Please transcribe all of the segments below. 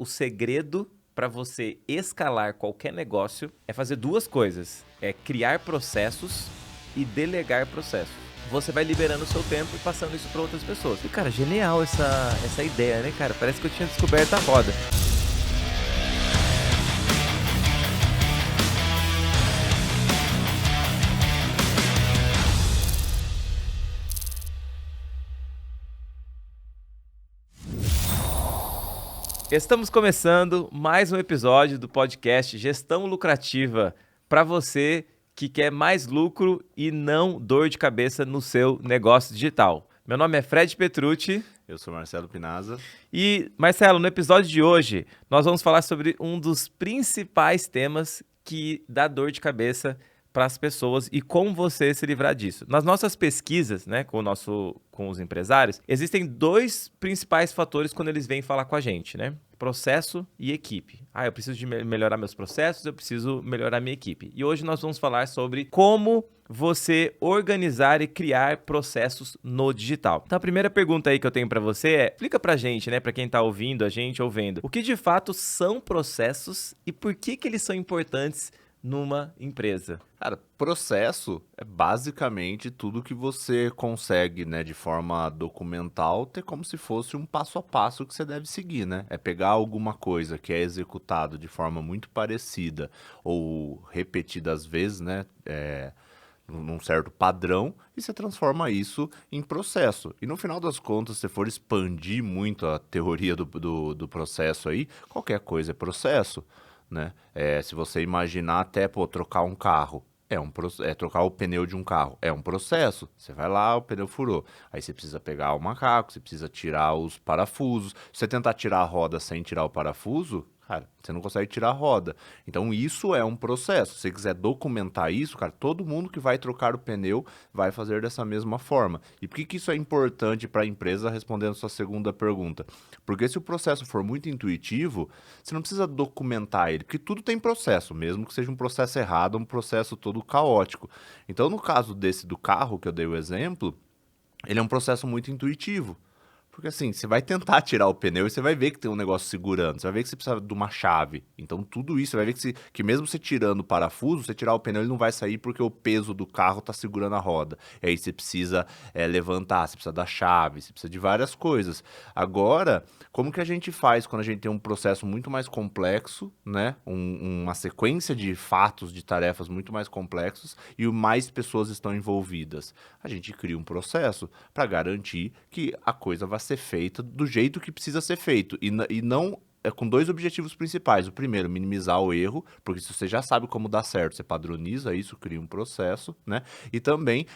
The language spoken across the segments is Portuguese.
o segredo para você escalar qualquer negócio é fazer duas coisas. É criar processos e delegar processos. Você vai liberando o seu tempo e passando isso para outras pessoas. E, cara, genial essa ideia, né, cara? Parece que eu tinha descoberto a roda. Estamos começando mais um episódio do podcast Gestão Lucrativa para você que quer mais lucro e não dor de cabeça no seu negócio digital. Meu nome é Fred Petrucci. Eu sou Marcelo Pinazza. E, Marcelo, no episódio de hoje, nós vamos falar sobre um dos principais temas que dá dor de cabeça para as pessoas e como você se livrar disso. Nas nossas pesquisas, né, com os empresários, existem dois principais fatores quando eles vêm falar com a gente, né? Processo e equipe. Eu preciso de melhorar meus processos, eu preciso melhorar minha equipe. E hoje nós vamos falar sobre como você organizar e criar processos no digital. Então a primeira pergunta aí que eu tenho para você é, explica pra gente, né, para quem tá ouvindo a gente ou vendo, o que de fato são processos e por que eles são importantes numa empresa? Cara, processo é basicamente tudo que você consegue, né, de forma documental, ter como se fosse um passo a passo que você deve seguir, né? É pegar alguma coisa que é executado de forma muito parecida ou repetidas vezes, né, num certo padrão, e você transforma isso em processo. E no final das contas, se você for expandir muito a teoria do processo aí, qualquer coisa é processo, né? Se você imaginar até, trocar um carro, trocar o pneu de um carro, é um processo. Você vai lá, o pneu furou. Aí você precisa pegar o macaco, você precisa tirar os parafusos. Se você tentar tirar a roda sem tirar o parafuso, cara, você não consegue tirar a roda. Então isso é um processo. Se você quiser documentar isso, cara, todo mundo que vai trocar o pneu vai fazer dessa mesma forma. E por que isso é importante para a empresa, respondendo a sua segunda pergunta? Porque se o processo for muito intuitivo, você não precisa documentar ele, porque tudo tem processo, mesmo que seja um processo errado, um processo todo caótico. Então, no caso desse do carro, que eu dei o exemplo, ele é um processo muito intuitivo. Porque assim, você vai tentar tirar o pneu e você vai ver que tem um negócio segurando, você vai ver que você precisa de uma chave. Então tudo isso, você vai ver que mesmo você tirando o parafuso, você tirar o pneu, ele não vai sair porque o peso do carro está segurando a roda. E aí você precisa levantar, você precisa da chave, você precisa de várias coisas. Agora, como que a gente faz quando a gente tem um processo muito mais complexo, né? Uma sequência de fatos, de tarefas muito mais complexos e mais pessoas estão envolvidas? A gente cria um processo para garantir que a coisa vai ser feita do jeito que precisa ser feito e não com dois objetivos principais. O primeiro, minimizar o erro, porque se você já sabe como dá certo, você padroniza isso, cria um processo, né? E também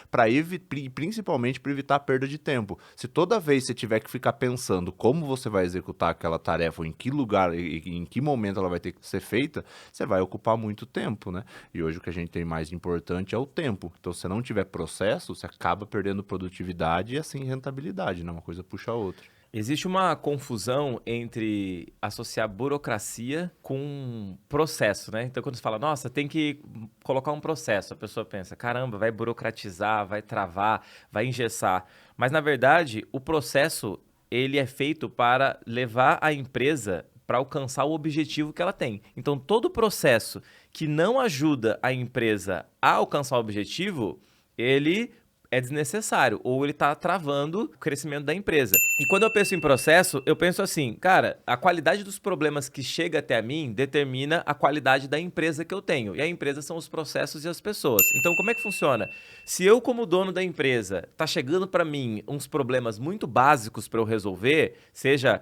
principalmente para evitar a perda de tempo. Se toda vez você tiver que ficar pensando como você vai executar aquela tarefa, ou em que lugar e em que momento ela vai ter que ser feita, você vai ocupar muito tempo, né? E hoje o que a gente tem mais importante é o tempo. Então, se não tiver processo, você acaba perdendo produtividade e assim rentabilidade, né? Uma coisa puxa a outra. Existe uma confusão entre associar burocracia com processo, né? Então, quando você fala, nossa, tem que colocar um processo, a pessoa pensa, caramba, vai burocratizar, vai travar, vai engessar. Mas, na verdade, o processo, ele é feito para levar a empresa para alcançar o objetivo que ela tem. Então, todo processo que não ajuda a empresa a alcançar o objetivo, ele é desnecessário, ou ele está travando o crescimento da empresa. E quando eu penso em processo, eu penso assim, cara, a qualidade dos problemas que chega até a mim determina a qualidade da empresa que eu tenho. E a empresa são os processos e as pessoas. Então, como é que funciona? Se eu, como dono da empresa, tá chegando para mim uns problemas muito básicos para eu resolver, seja,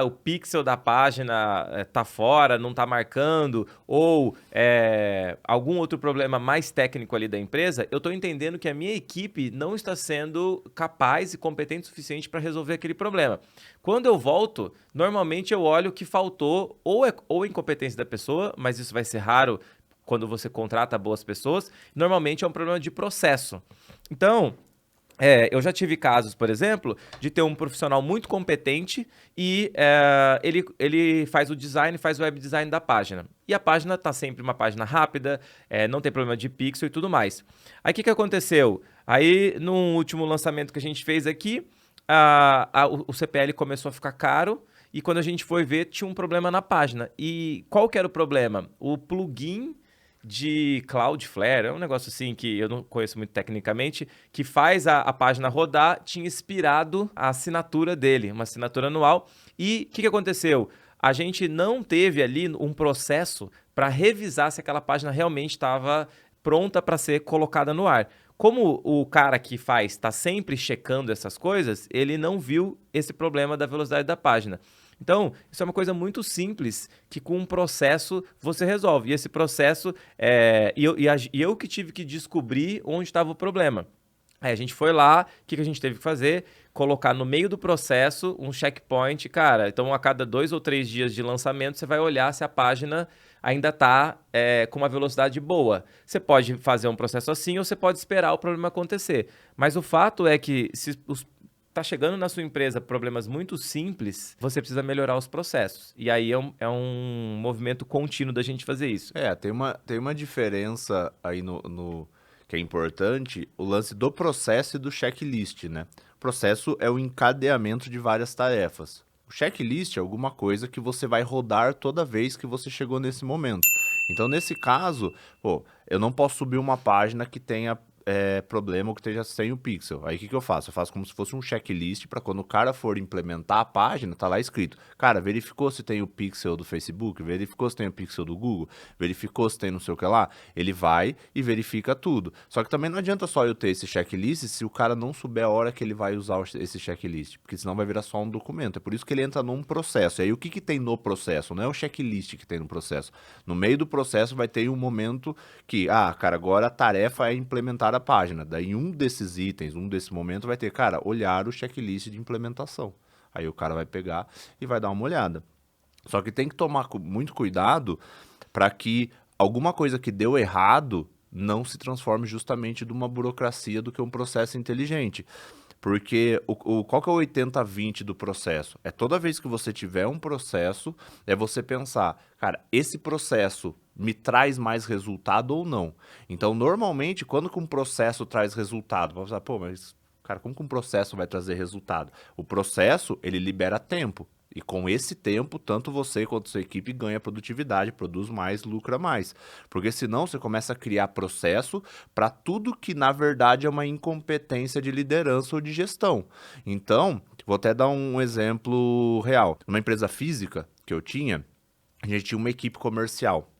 o pixel da página tá fora, não tá marcando, ou algum outro problema mais técnico ali da empresa, eu tô entendendo que a minha equipe não está sendo capaz e competente o suficiente para resolver aquele problema. Quando eu volto, normalmente eu olho o que faltou, ou incompetência da pessoa, mas isso vai ser raro quando você contrata boas pessoas, normalmente é um problema de processo. Então, eu já tive casos, por exemplo, de ter um profissional muito competente e ele faz o design, faz o web design da página. E a página está sempre uma página rápida, não tem problema de pixel e tudo mais. Aí o que aconteceu? Aí, no último lançamento que a gente fez aqui, o CPL começou a ficar caro e quando a gente foi ver, tinha um problema na página. E qual que era o problema? O plugin de Cloudflare, é um negócio assim que eu não conheço muito tecnicamente, que faz a página rodar, tinha expirado a assinatura dele, uma assinatura anual. E o que aconteceu? A gente não teve ali um processo para revisar se aquela página realmente estava pronta para ser colocada no ar. Como o cara que faz está sempre checando essas coisas, ele não viu esse problema da velocidade da página. Então, isso é uma coisa muito simples que com um processo você resolve. E esse processo, eu que tive que descobrir onde estava o problema. Aí a gente foi lá, o que a gente teve que fazer? Colocar no meio do processo um checkpoint, cara. Então, a cada 2 ou 3 dias de lançamento, você vai olhar se a página ainda está com uma velocidade boa. Você pode fazer um processo assim ou você pode esperar o problema acontecer. Mas o fato é que se tá chegando na sua empresa problemas muito simples, você precisa melhorar os processos. E aí é um movimento contínuo da gente fazer isso. Tem uma diferença aí que é importante, o lance do processo e do checklist, né? O processo é o encadeamento de várias tarefas. O checklist é alguma coisa que você vai rodar toda vez que você chegou nesse momento. Então, nesse caso, eu não posso subir uma página que tenha problema ou que esteja sem o pixel. Aí o que eu faço? Eu faço como se fosse um checklist para quando o cara for implementar a página, tá lá escrito. Cara, verificou se tem o pixel do Facebook, verificou se tem o pixel do Google, verificou se tem não sei o que lá. Ele vai e verifica tudo. Só que também não adianta só eu ter esse checklist se o cara não souber a hora que ele vai usar esse checklist, porque senão vai virar só um documento. É por isso que ele entra num processo. E aí o que tem no processo? Não é o checklist que tem no processo. No meio do processo vai ter um momento que, cara, agora a tarefa é implementar a página. Daí um desses itens, um desse momento vai ter, cara, olhar o checklist de implementação. Aí o cara vai pegar e vai dar uma olhada. Só que tem que tomar muito cuidado para que alguma coisa que deu errado não se transforme justamente de uma burocracia do que um processo inteligente. Porque qual que é o 80-20 do processo? É toda vez que você tiver um processo, é você pensar, cara, esse processo me traz mais resultado ou não? Então, normalmente, quando que um processo traz resultado? Vamos pensar, mas, cara, como que um processo vai trazer resultado? O processo, ele libera tempo. E com esse tempo, tanto você quanto sua equipe ganha produtividade, produz mais, lucra mais. Porque senão você começa a criar processo para tudo que na verdade é uma incompetência de liderança ou de gestão. Então, vou até dar um exemplo real. Numa empresa física que eu tinha, a gente tinha uma equipe comercial.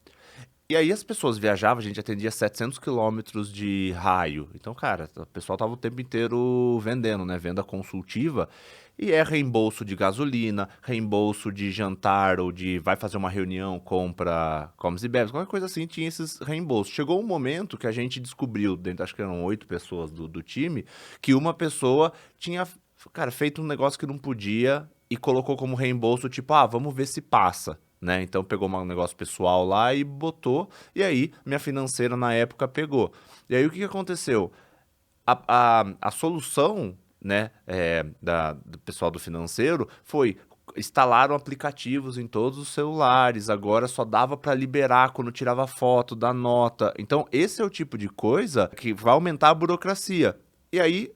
E aí as pessoas viajavam, a gente atendia 700 quilômetros de raio. Então, cara, o pessoal tava o tempo inteiro vendendo, né? Venda consultiva. E é reembolso de gasolina, reembolso de jantar ou de vai fazer uma reunião, compra, comes e bebes, qualquer coisa assim, tinha esses reembolsos. Chegou um momento que a gente descobriu, dentro, acho que eram 8 pessoas do time, que uma pessoa tinha, cara, feito um negócio que não podia e colocou como reembolso, tipo, vamos ver se passa. Né? Então pegou um negócio pessoal lá e botou, e aí minha financeira na época pegou. E aí o que aconteceu? A solução, né, do pessoal do financeiro foi instalaram aplicativos em todos os celulares, agora só dava para liberar quando tirava foto da nota. Então esse é o tipo de coisa que vai aumentar a burocracia. E aí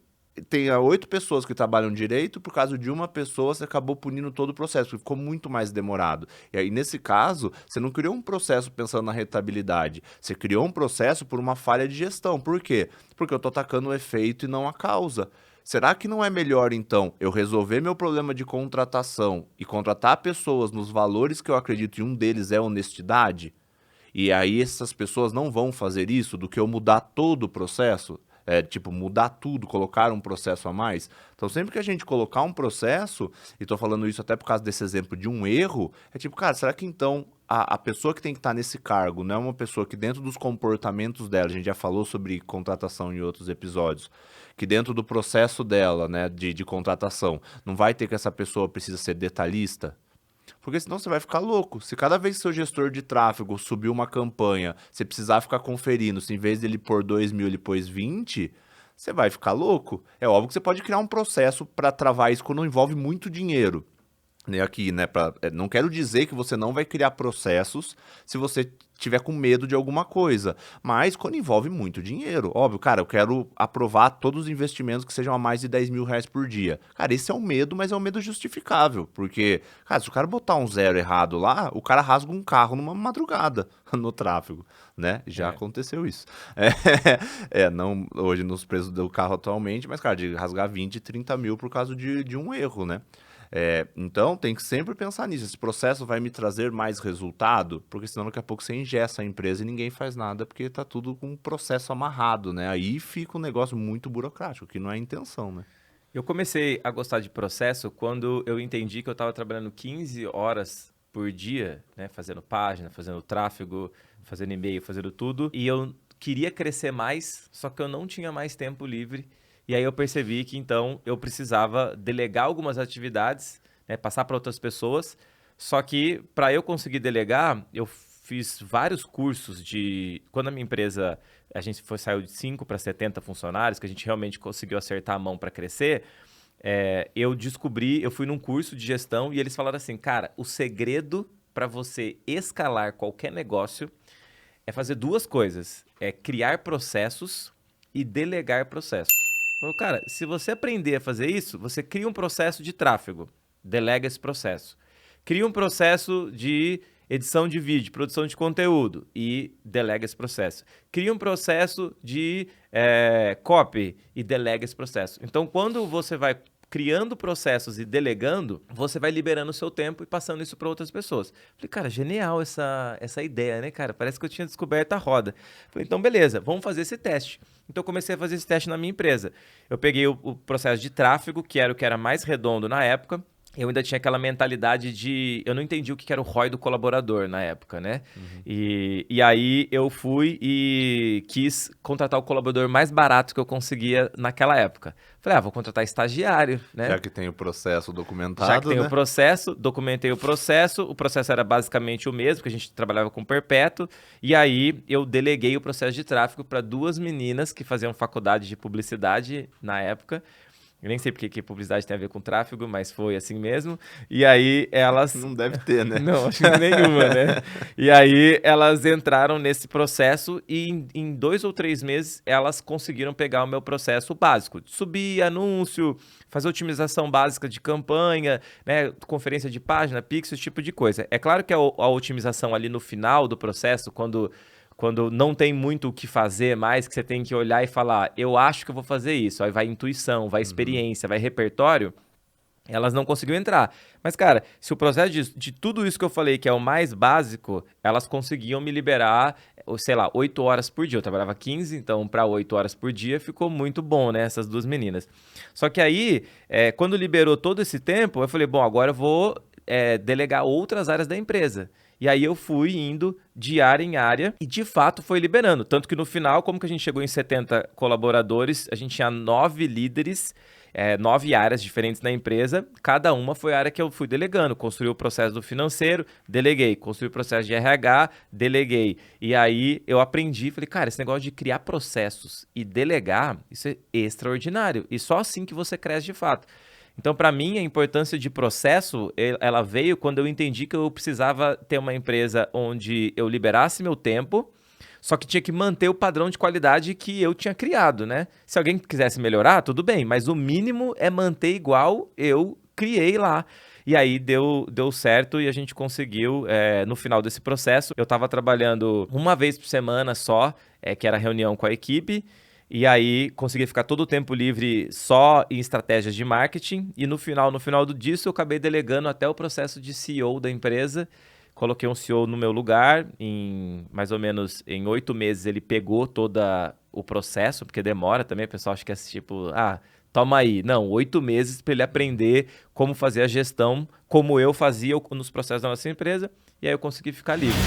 tem 8 pessoas que trabalham direito, por causa de uma pessoa você acabou punindo todo o processo, porque ficou muito mais demorado. E aí, nesse caso, você não criou um processo pensando na rentabilidade, você criou um processo por uma falha de gestão. Por quê? Porque eu estou atacando o efeito e não a causa. Será que não é melhor, então, eu resolver meu problema de contratação e contratar pessoas nos valores que eu acredito e um deles é honestidade? E aí essas pessoas não vão fazer isso do que eu mudar todo o processo? Mudar tudo, colocar um processo a mais. Então, sempre que a gente colocar um processo, e tô falando isso até por causa desse exemplo de um erro, cara, será que então a pessoa que tem que estar nesse cargo não é uma pessoa que dentro dos comportamentos dela, a gente já falou sobre contratação em outros episódios, que dentro do processo dela, né, de contratação, não vai ter que essa pessoa precisa ser detalhista? Porque senão você vai ficar louco. Se cada vez que seu gestor de tráfego subir uma campanha, você precisar ficar conferindo, se em vez dele pôr 2.000, ele pôs 20, você vai ficar louco. É óbvio que você pode criar um processo para travar isso quando envolve muito dinheiro. Aqui, né? Não quero dizer que você não vai criar processos se você tiver com medo de alguma coisa, mas quando envolve muito dinheiro, óbvio, cara, eu quero aprovar todos os investimentos que sejam a mais de 10 mil reais por dia. Cara, esse é um medo, mas é um medo justificável, porque, cara, se o cara botar um zero errado lá, o cara rasga um carro numa madrugada no tráfego, né? Já É. aconteceu isso. Não hoje nos preços do carro atualmente, mas, cara, de rasgar 20, 30 mil por causa de um erro, né? Então, tem que sempre pensar nisso. Esse processo vai me trazer mais resultado? Porque senão daqui a pouco você engessa a empresa e ninguém faz nada porque tá tudo com um processo amarrado, né? Aí fica um negócio muito burocrático, que não é a intenção, né? Eu comecei a gostar de processo quando eu entendi que eu estava trabalhando 15 horas por dia, né, fazendo página, fazendo tráfego, fazendo e-mail, fazendo tudo, e eu queria crescer mais, só que eu não tinha mais tempo livre. E aí eu percebi que então eu precisava delegar algumas atividades, né, passar para outras pessoas. Só que para eu conseguir delegar, eu fiz vários cursos de quando a minha empresa a gente saiu de 5 para 70 funcionários, que a gente realmente conseguiu acertar a mão para crescer. Eu fui num curso de gestão e eles falaram assim, cara, o segredo para você escalar qualquer negócio é fazer duas coisas, é criar processos e delegar processos. Falou, cara, se você aprender a fazer isso, você cria um processo de tráfego, delega esse processo. Cria um processo de edição de vídeo, produção de conteúdo e delega esse processo. Cria um processo de copy e delega esse processo. Então, quando você vai criando processos e delegando, você vai liberando o seu tempo e passando isso para outras pessoas. Falei, cara, genial essa ideia, né, cara? Parece que eu tinha descoberto a roda. Falei, então beleza, vamos fazer esse teste. Então eu comecei a fazer esse teste na minha empresa. Eu peguei o processo de tráfego, que era o que era mais redondo na época. Eu ainda tinha aquela mentalidade de... Eu não entendi o que era o ROI do colaborador na época, né? Uhum. E aí eu fui e quis contratar o colaborador mais barato que eu conseguia naquela época. Falei, vou contratar estagiário, né? Já que tem o processo documentado, Já que tem o processo, documentei o processo era basicamente o mesmo, que a gente trabalhava com perpétuo, e aí eu deleguei o processo de tráfego para 2 meninas que faziam faculdade de publicidade na época. Eu nem sei porque que publicidade tem a ver com tráfego, mas foi assim mesmo. E aí elas... Não deve ter, né? Não, acho que nenhuma, né? E aí elas entraram nesse processo e em 2 ou 3 meses elas conseguiram pegar o meu processo básico. Subir anúncio, fazer otimização básica de campanha, né? Conferência de página, pixel, esse tipo de coisa. É claro que a otimização ali no final do processo, quando não tem muito o que fazer mais, que você tem que olhar e falar, eu acho que eu vou fazer isso. Aí vai intuição, vai experiência, vai repertório. Elas não conseguiram entrar. Mas, cara, se o processo de tudo isso que eu falei, que é o mais básico, elas conseguiam me liberar, sei lá, 8 horas por dia. Eu trabalhava 15, então para 8 horas por dia ficou muito bom, né? Essas 2 meninas. Só que aí, quando liberou todo esse tempo, eu falei, bom, agora eu vou delegar outras áreas da empresa. E aí eu fui indo de área em área e de fato foi liberando. Tanto que no final, como que a gente chegou em 70 colaboradores, a gente tinha 9 líderes, 9 áreas diferentes na empresa. Cada uma foi a área que eu fui delegando. Construí o processo do financeiro, deleguei. Construí o processo de RH, deleguei. E aí eu aprendi, falei, cara, esse negócio de criar processos e delegar, isso é extraordinário. E só assim que você cresce de fato. Então, para mim, a importância de processo, ela veio quando eu entendi que eu precisava ter uma empresa onde eu liberasse meu tempo, só que tinha que manter o padrão de qualidade que eu tinha criado, né? Se alguém quisesse melhorar, tudo bem, mas o mínimo é manter igual eu criei lá. E aí deu certo e a gente conseguiu, no final desse processo, eu estava trabalhando uma vez por semana só, que era reunião com a equipe. E aí, consegui ficar todo o tempo livre só em estratégias de marketing. E no final disso, eu acabei delegando até o processo de CEO da empresa. Coloquei um CEO no meu lugar. Mais ou menos em 8 meses, ele pegou todo o processo, porque demora também. O pessoal acha que é tipo, toma aí. Não, 8 meses para ele aprender como fazer a gestão, como eu fazia nos processos da nossa empresa. E aí eu consegui ficar livre.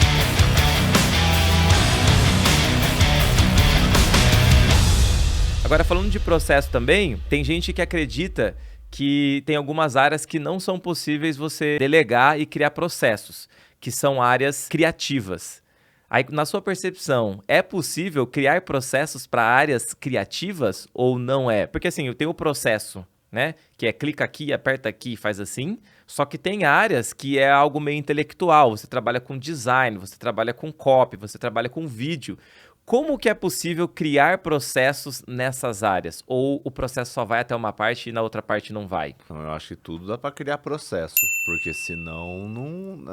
Agora, falando de processo também, tem gente que acredita que tem algumas áreas que não são possíveis você delegar e criar processos, que são áreas criativas. Aí, na sua percepção, é possível criar processos para áreas criativas ou não é? Porque assim, eu tenho o processo, né? Que é clica aqui, aperta aqui, faz assim. Só que tem áreas que é algo meio intelectual. Você trabalha com design, você trabalha com copy, você trabalha com vídeo. Como que é possível criar processos nessas áreas? Ou o processo só vai até uma parte e na outra parte não vai? Então, eu acho que tudo dá para criar processo, porque senão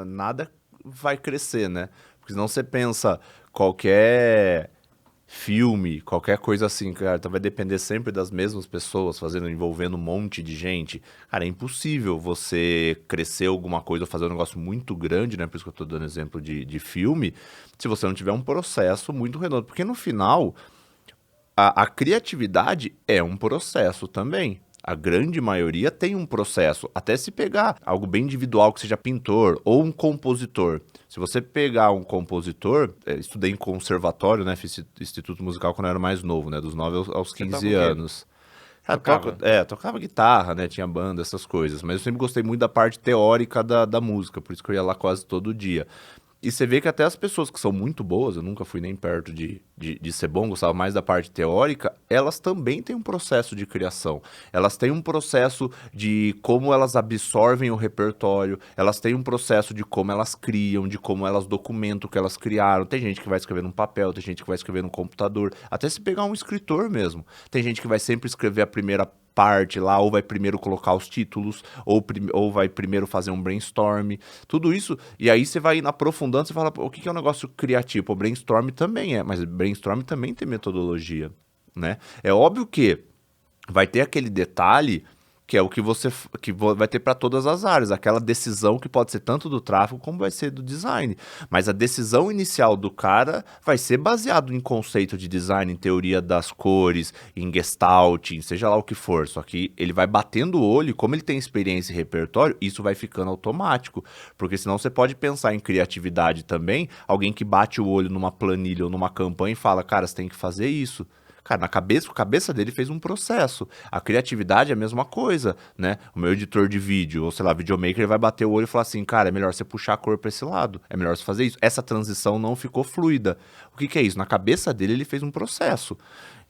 nada vai crescer, né? Porque senão você pensa qualquer filme, qualquer coisa assim, cara, então vai depender sempre das mesmas pessoas fazendo, envolvendo um monte de gente. Cara, é impossível você crescer alguma coisa ou fazer um negócio muito grande, né? Por isso que eu tô dando exemplo de filme, se você não tiver um processo muito redondo. Porque no final, a criatividade é um processo também. A grande maioria tem um processo. Até se pegar algo bem individual, que seja pintor ou um compositor. Se você pegar um compositor, estudei em conservatório, né? Fiz instituto musical quando eu era mais novo, né? Dos 9 aos Você toca 15 o quê? anos. Tocava? Tocava guitarra, né? Tinha banda, essas coisas. Mas eu sempre gostei muito da parte teórica da música, por isso que eu ia lá quase todo dia. E você vê que até as pessoas que são muito boas, eu nunca fui nem perto de ser bom, gostava mais da parte teórica, elas também têm um processo de criação. Elas têm um processo de como elas absorvem o repertório, elas têm um processo de como elas criam, de como elas documentam o que elas criaram. Tem gente que vai escrever num papel, tem gente que vai escrever no computador, até se pegar um escritor mesmo. Tem gente que vai sempre escrever a primeira parte lá, ou vai primeiro colocar os títulos, ou vai primeiro fazer um brainstorm, tudo isso, e aí você vai aprofundando, você fala, o que é um negócio criativo? O brainstorm também mas brainstorm também tem metodologia, né? É óbvio que vai ter aquele detalhe que é o que vai ter para todas as áreas, aquela decisão que pode ser tanto do tráfego como vai ser do design. Mas a decisão inicial do cara vai ser baseado em conceito de design, em teoria das cores, em gestalt, em seja lá o que for. Só que ele vai batendo o olho, como ele tem experiência e repertório, isso vai ficando automático. Porque senão você pode pensar em criatividade também, alguém que bate o olho numa planilha ou numa campanha e fala, cara, você tem que fazer isso. Cara, a cabeça dele fez um processo. A criatividade é a mesma coisa, né? O meu editor de vídeo, ou sei lá, videomaker, ele vai bater o olho e falar assim, cara, é melhor você puxar a cor pra esse lado, é melhor você fazer isso. Essa transição não ficou fluida. O que é isso? Na cabeça dele, ele fez um processo.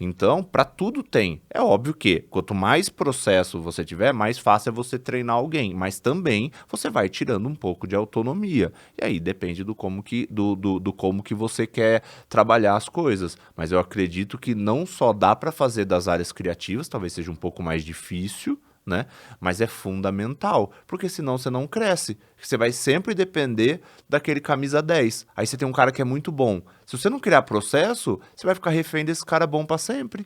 Então, para tudo tem. É óbvio que quanto mais processo você tiver, mais fácil é você treinar alguém, mas também você vai tirando um pouco de autonomia. E aí depende do como que você quer trabalhar as coisas. Mas eu acredito que não só dá para fazer das áreas criativas, talvez seja um pouco mais difícil, né? Mas é fundamental, porque senão você não cresce. Você vai sempre depender daquele camisa 10. Aí você tem um cara que é muito bom. Se você não criar processo, você vai ficar refém desse cara bom pra sempre.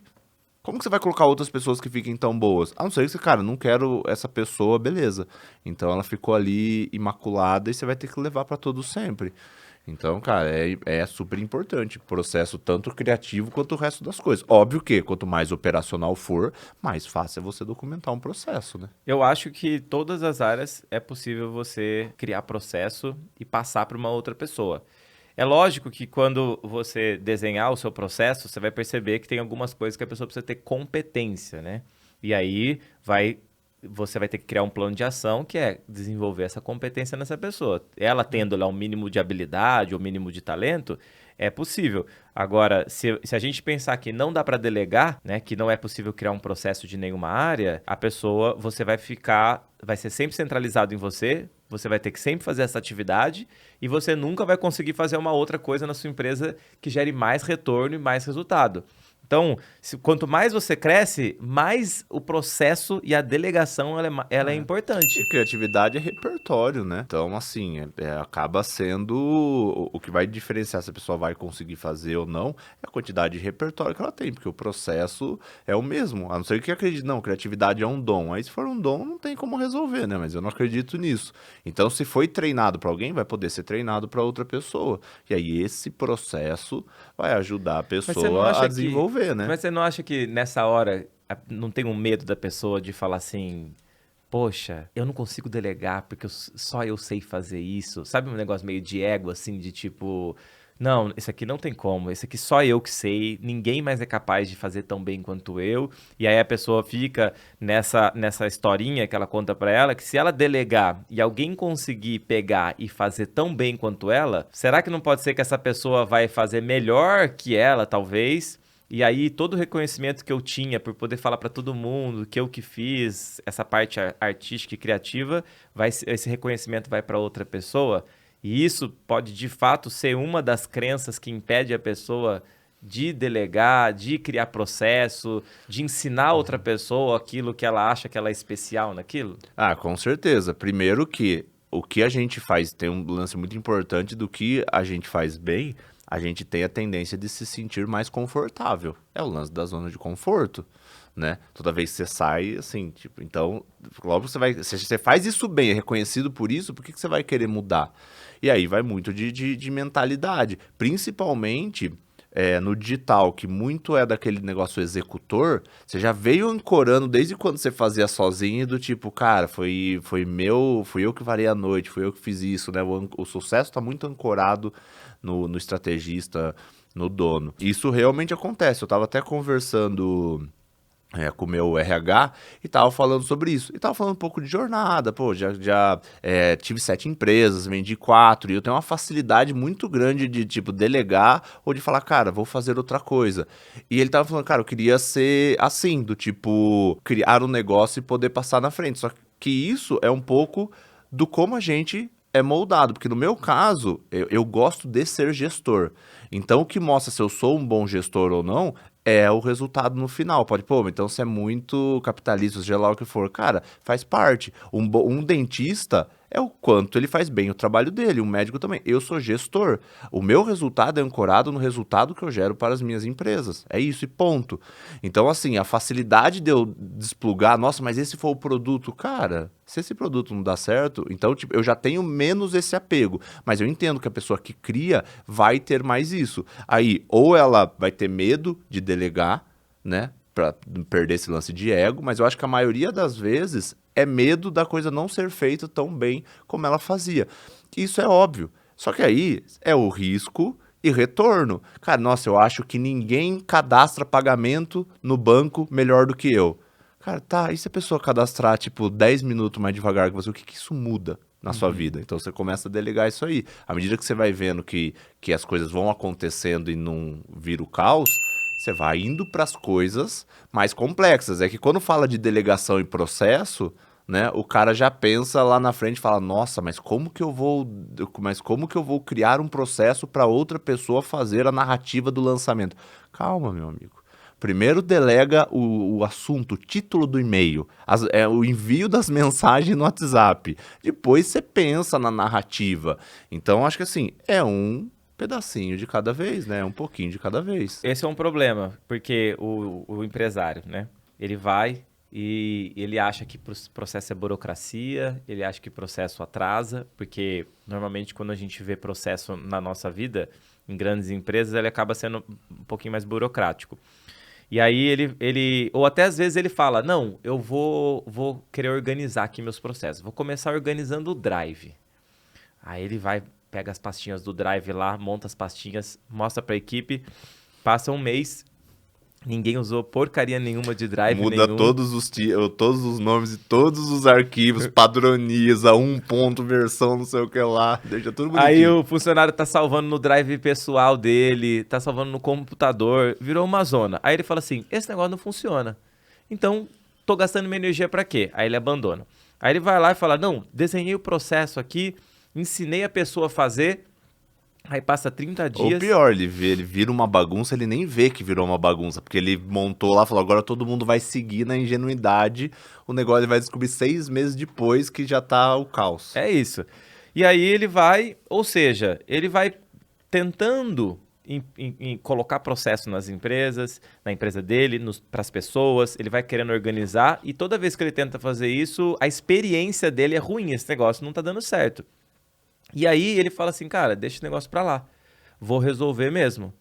Como que você vai colocar outras pessoas que fiquem tão boas? A não ser que você, cara, não quero essa pessoa, beleza. Então ela ficou ali imaculada e você vai ter que levar pra todo sempre. Então, cara, é super importante. Processo tanto criativo quanto o resto das coisas. Óbvio que quanto mais operacional for, mais fácil é você documentar um processo, né? Eu acho que todas as áreas é possível você criar processo e passar para uma outra pessoa. É lógico que quando você desenhar o seu processo, você vai perceber que tem algumas coisas que a pessoa precisa ter competência, né? E aí você vai ter que criar um plano de ação que é desenvolver essa competência nessa pessoa. Ela tendo lá um mínimo de habilidade ou mínimo de talento, é possível. Agora, se a gente pensar que não dá para delegar, né, que não é possível criar um processo de nenhuma área, você vai ser sempre centralizado em você vai ter que sempre fazer essa atividade e você nunca vai conseguir fazer uma outra coisa na sua empresa que gere mais retorno e mais resultado. Então, quanto mais você cresce, mais o processo e a delegação ela é importante. E criatividade é repertório, né? Então, assim, acaba sendo o que vai diferenciar se a pessoa vai conseguir fazer ou não, é a quantidade de repertório que ela tem, porque o processo é o mesmo. A não ser que acredite, não, criatividade é um dom. Aí, se for um dom, não tem como resolver, né? Mas eu não acredito nisso. Então, se foi treinado para alguém, vai poder ser treinado para outra pessoa. E aí, esse processo vai ajudar a pessoa a desenvolver, né? Mas você não acha que nessa hora não tem um medo da pessoa de falar assim, poxa, eu não consigo delegar porque só eu sei fazer isso? Sabe um negócio meio de ego, assim, de tipo, não, esse aqui não tem como, esse aqui só eu que sei, ninguém mais é capaz de fazer tão bem quanto eu. E aí a pessoa fica nessa historinha que ela conta pra ela, que se ela delegar e alguém conseguir pegar e fazer tão bem quanto ela, será que não pode ser que essa pessoa vai fazer melhor que ela, talvez? E aí todo o reconhecimento que eu tinha por poder falar para todo mundo que eu que fiz essa parte artística e criativa, esse reconhecimento vai para outra pessoa. E isso pode de fato ser uma das crenças que impede a pessoa de delegar, de criar processo, de ensinar outra pessoa aquilo que ela acha que ela é especial naquilo? Ah, com certeza. Primeiro que o que a gente faz tem um lance muito importante do que a gente faz bem, a gente tem a tendência de se sentir mais confortável. É o lance da zona de conforto, né? Toda vez que você sai, assim, tipo, então, logo se você faz isso bem, é reconhecido por isso, por que que você vai querer mudar? E aí vai muito de mentalidade, principalmente no digital, que muito é daquele negócio executor, você já veio ancorando desde quando você fazia sozinho, do tipo, cara, fui eu que varei a noite, fui eu que fiz isso, né? O sucesso está muito ancorado no estrategista, no dono. Isso realmente acontece. Eu estava até conversando com o meu RH e tava falando sobre isso. E tava falando um pouco de jornada. Pô, já tive 7 empresas, vendi 4, e eu tenho uma facilidade muito grande de, tipo, delegar ou de falar, cara, vou fazer outra coisa. E ele tava falando, cara, eu queria ser assim, do tipo, criar um negócio e poder passar na frente. Só que isso é um pouco do como a gente é moldado, porque no meu caso, eu gosto de ser gestor. Então, o que mostra se eu sou um bom gestor ou não é o resultado no final. Pode, pô, então você é muito capitalista, seja lá o que for. Cara, faz parte. Um dentista é o quanto ele faz bem o trabalho dele, um médico também. Eu sou gestor. O meu resultado é ancorado no resultado que eu gero para as minhas empresas. É isso e ponto. Então, assim, a facilidade de eu desplugar, nossa, mas esse foi o produto. Cara, se esse produto não dá certo, então, tipo, eu já tenho menos esse apego. Mas eu entendo que a pessoa que cria vai ter mais isso. Aí, ou ela vai ter medo de delegar, né? Pra não perder esse lance de ego, mas eu acho que a maioria das vezes é medo da coisa não ser feita tão bem como ela fazia. Isso é óbvio. Só que aí é o risco e retorno. Cara, nossa, eu acho que ninguém cadastra pagamento no banco melhor do que eu. Cara, tá, e se a pessoa cadastrar, tipo, 10 minutos mais devagar que você, o que que isso muda na sua Uhum. vida? Então você começa a delegar isso aí. À medida que você vai vendo que as coisas vão acontecendo e não vira o caos, você vai indo para as coisas mais complexas. É que quando fala de delegação e processo, né, o cara já pensa lá na frente e fala: "Nossa, mas como que eu vou criar um processo para outra pessoa fazer a narrativa do lançamento?" Calma, meu amigo. Primeiro delega o assunto, o título do e-mail, o envio das mensagens no WhatsApp. Depois você pensa na narrativa. Então, acho que assim, é um pedacinho de cada vez, né? Um pouquinho de cada vez. Esse é um problema, porque o empresário, né? Ele vai e ele acha que processo é burocracia, ele acha que processo atrasa, porque normalmente quando a gente vê processo na nossa vida, em grandes empresas, ele acaba sendo um pouquinho mais burocrático. E aí ou até às vezes ele fala, não, eu vou querer organizar aqui meus processos, vou começar organizando o Drive. Aí ele vai, pega as pastinhas do Drive lá, monta as pastinhas, mostra pra equipe, passa um mês, ninguém usou porcaria nenhuma de Drive Muda nenhum. todos os nomes e todos os arquivos, padroniza, um ponto, versão, não sei o que lá, deixa tudo Aí bonitinho. o funcionário tá salvando no Drive pessoal dele, tá salvando no computador, virou uma zona. Aí ele fala assim, esse negócio não funciona. Então, tô gastando minha energia pra quê? Aí ele abandona. Aí ele vai lá e fala, não, desenhei o processo aqui, ensinei a pessoa a fazer, aí passa 30 Ou dias. pior, ele vira uma bagunça, ele nem vê que virou uma bagunça, porque ele montou lá, falou, agora todo mundo vai seguir na ingenuidade, o negócio ele vai descobrir 6 meses depois que já tá o caos. É isso. E aí ele vai, ou seja, ele vai tentando colocar processo nas empresas, na empresa dele, para as pessoas, ele vai querendo organizar e toda vez que ele tenta fazer isso, a experiência dele é ruim, esse negócio não tá dando certo. E aí ele fala assim, cara, deixa esse negócio pra lá, vou resolver mesmo.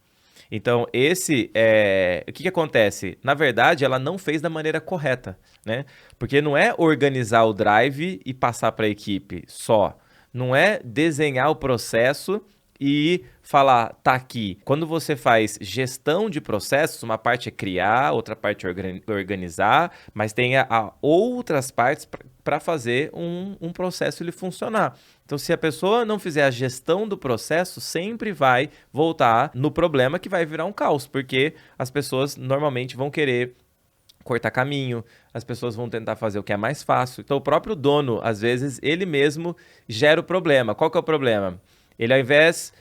Então, o que que acontece? Na verdade, ela não fez da maneira correta, né? Porque não é organizar o drive e passar para a equipe só. Não é desenhar o processo e falar, tá aqui. Quando você faz gestão de processos, uma parte é criar, outra parte é organizar, mas tem outras partes para fazer um processo ele funcionar. Então, se a pessoa não fizer a gestão do processo, sempre vai voltar no problema que vai virar um caos, porque as pessoas normalmente vão querer cortar caminho, as pessoas vão tentar fazer o que é mais fácil. Então, o próprio dono, às vezes, ele mesmo gera o problema. Qual que é o problema? Ele, ao invés...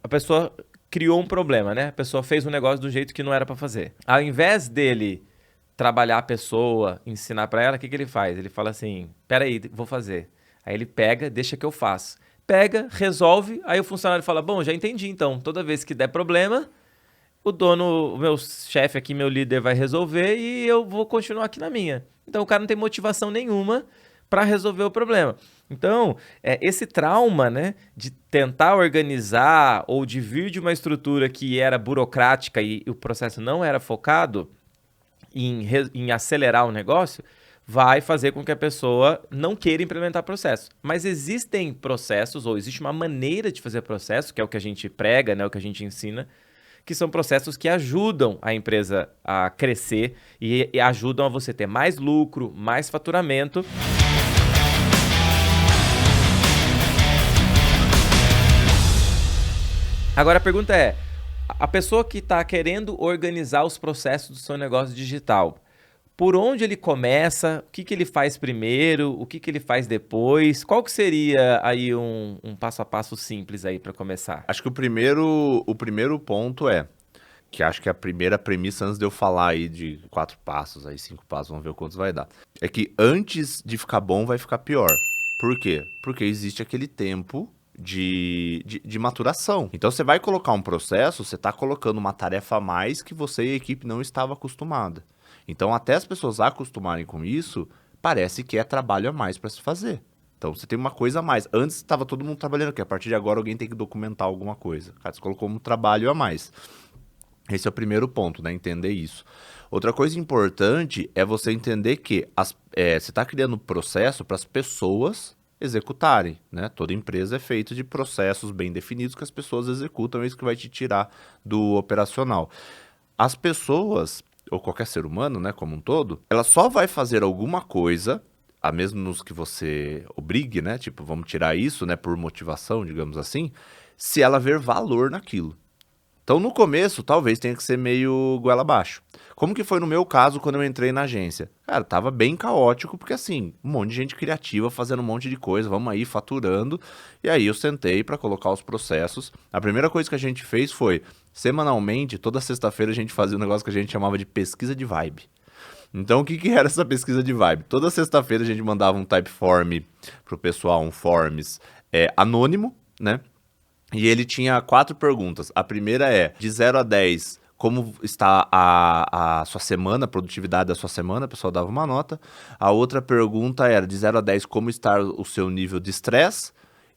A pessoa criou um problema, né? A pessoa fez um negócio do jeito que não era para fazer. Ao invés dele trabalhar a pessoa, ensinar para ela, o que que ele faz? Ele fala assim, peraí, vou fazer. Aí ele pega, deixa que eu faço. Pega, resolve, aí o funcionário fala, bom, já entendi então, toda vez que der problema, o dono, o meu chefe aqui, meu líder vai resolver e eu vou continuar aqui na minha. Então o cara não tem motivação nenhuma para resolver o problema. Então, esse trauma, né, de tentar organizar ou de vir de uma estrutura que era burocrática e o processo não era focado em acelerar o negócio, vai fazer com que a pessoa não queira implementar processo. Mas existem processos, ou existe uma maneira de fazer processo, que é o que a gente prega, né, o que a gente ensina, que são processos que ajudam a empresa a crescer e ajudam a você ter mais lucro, mais faturamento. Agora a pergunta é, a pessoa que está querendo organizar os processos do seu negócio digital, por onde ele começa, o que que ele faz primeiro, o que que ele faz depois, qual que seria aí um passo a passo simples aí para começar? Acho que o primeiro ponto que acho que é a primeira premissa antes de eu falar aí de 4 passos, aí 5 passos, vamos ver quantos vai dar. É que antes de ficar bom, vai ficar pior. Por quê? Porque existe aquele tempo de maturação. Então você vai colocar um processo, você está colocando uma tarefa a mais que você e a equipe não estava acostumada. Então até as pessoas acostumarem com isso, parece que é trabalho a mais para se fazer. Então você tem uma coisa a mais. Antes estava todo mundo trabalhando aqui, a partir de agora alguém tem que documentar alguma coisa. Cara, você colocou um trabalho a mais. Esse é o primeiro ponto, né? Entender isso. Outra coisa importante é você entender que você está criando processo para as pessoas executarem, né? Toda empresa é feita de processos bem definidos que as pessoas executam, é isso que vai te tirar do operacional. As pessoas, ou qualquer ser humano, né, como um todo, ela só vai fazer alguma coisa, a mesmo nos que você obrigue, né? Tipo, vamos tirar isso, né, por motivação, digamos assim, se ela ver valor naquilo. Então, no começo, talvez tenha que ser meio goela abaixo. Como que foi no meu caso quando eu entrei na agência? Cara, tava bem caótico, porque assim, um monte de gente criativa fazendo um monte de coisa, vamos aí, faturando. E aí eu sentei para colocar os processos. A primeira coisa que a gente fez foi, semanalmente, toda sexta-feira a gente fazia um negócio que a gente chamava de pesquisa de vibe. Então, o que que era essa pesquisa de vibe? Toda sexta-feira a gente mandava um typeform pro pessoal, um forms anônimo, né? E ele tinha 4 perguntas. A primeira é, de 0 a 10, como está a sua semana, a produtividade da sua semana, a pessoa dava uma nota. A outra pergunta era, de 0 a 10, como está o seu nível de estresse.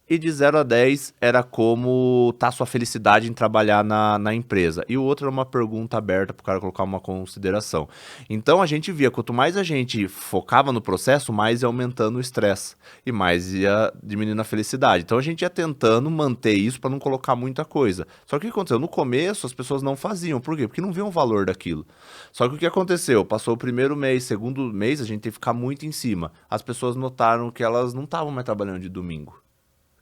E de 0 a 10 era como está a sua felicidade em trabalhar na empresa. E o outro era uma pergunta aberta para o cara colocar uma consideração. Então a gente via, quanto mais a gente focava no processo, mais ia aumentando o estresse e mais ia diminuindo a felicidade. Então a gente ia tentando manter isso para não colocar muita coisa. Só que o que aconteceu? No começo as pessoas não faziam. Por quê? Porque não viam o valor daquilo. Só que o que aconteceu? Passou o primeiro mês, segundo mês, a gente teve que ficar muito em cima. As pessoas notaram que elas não estavam mais trabalhando de domingo.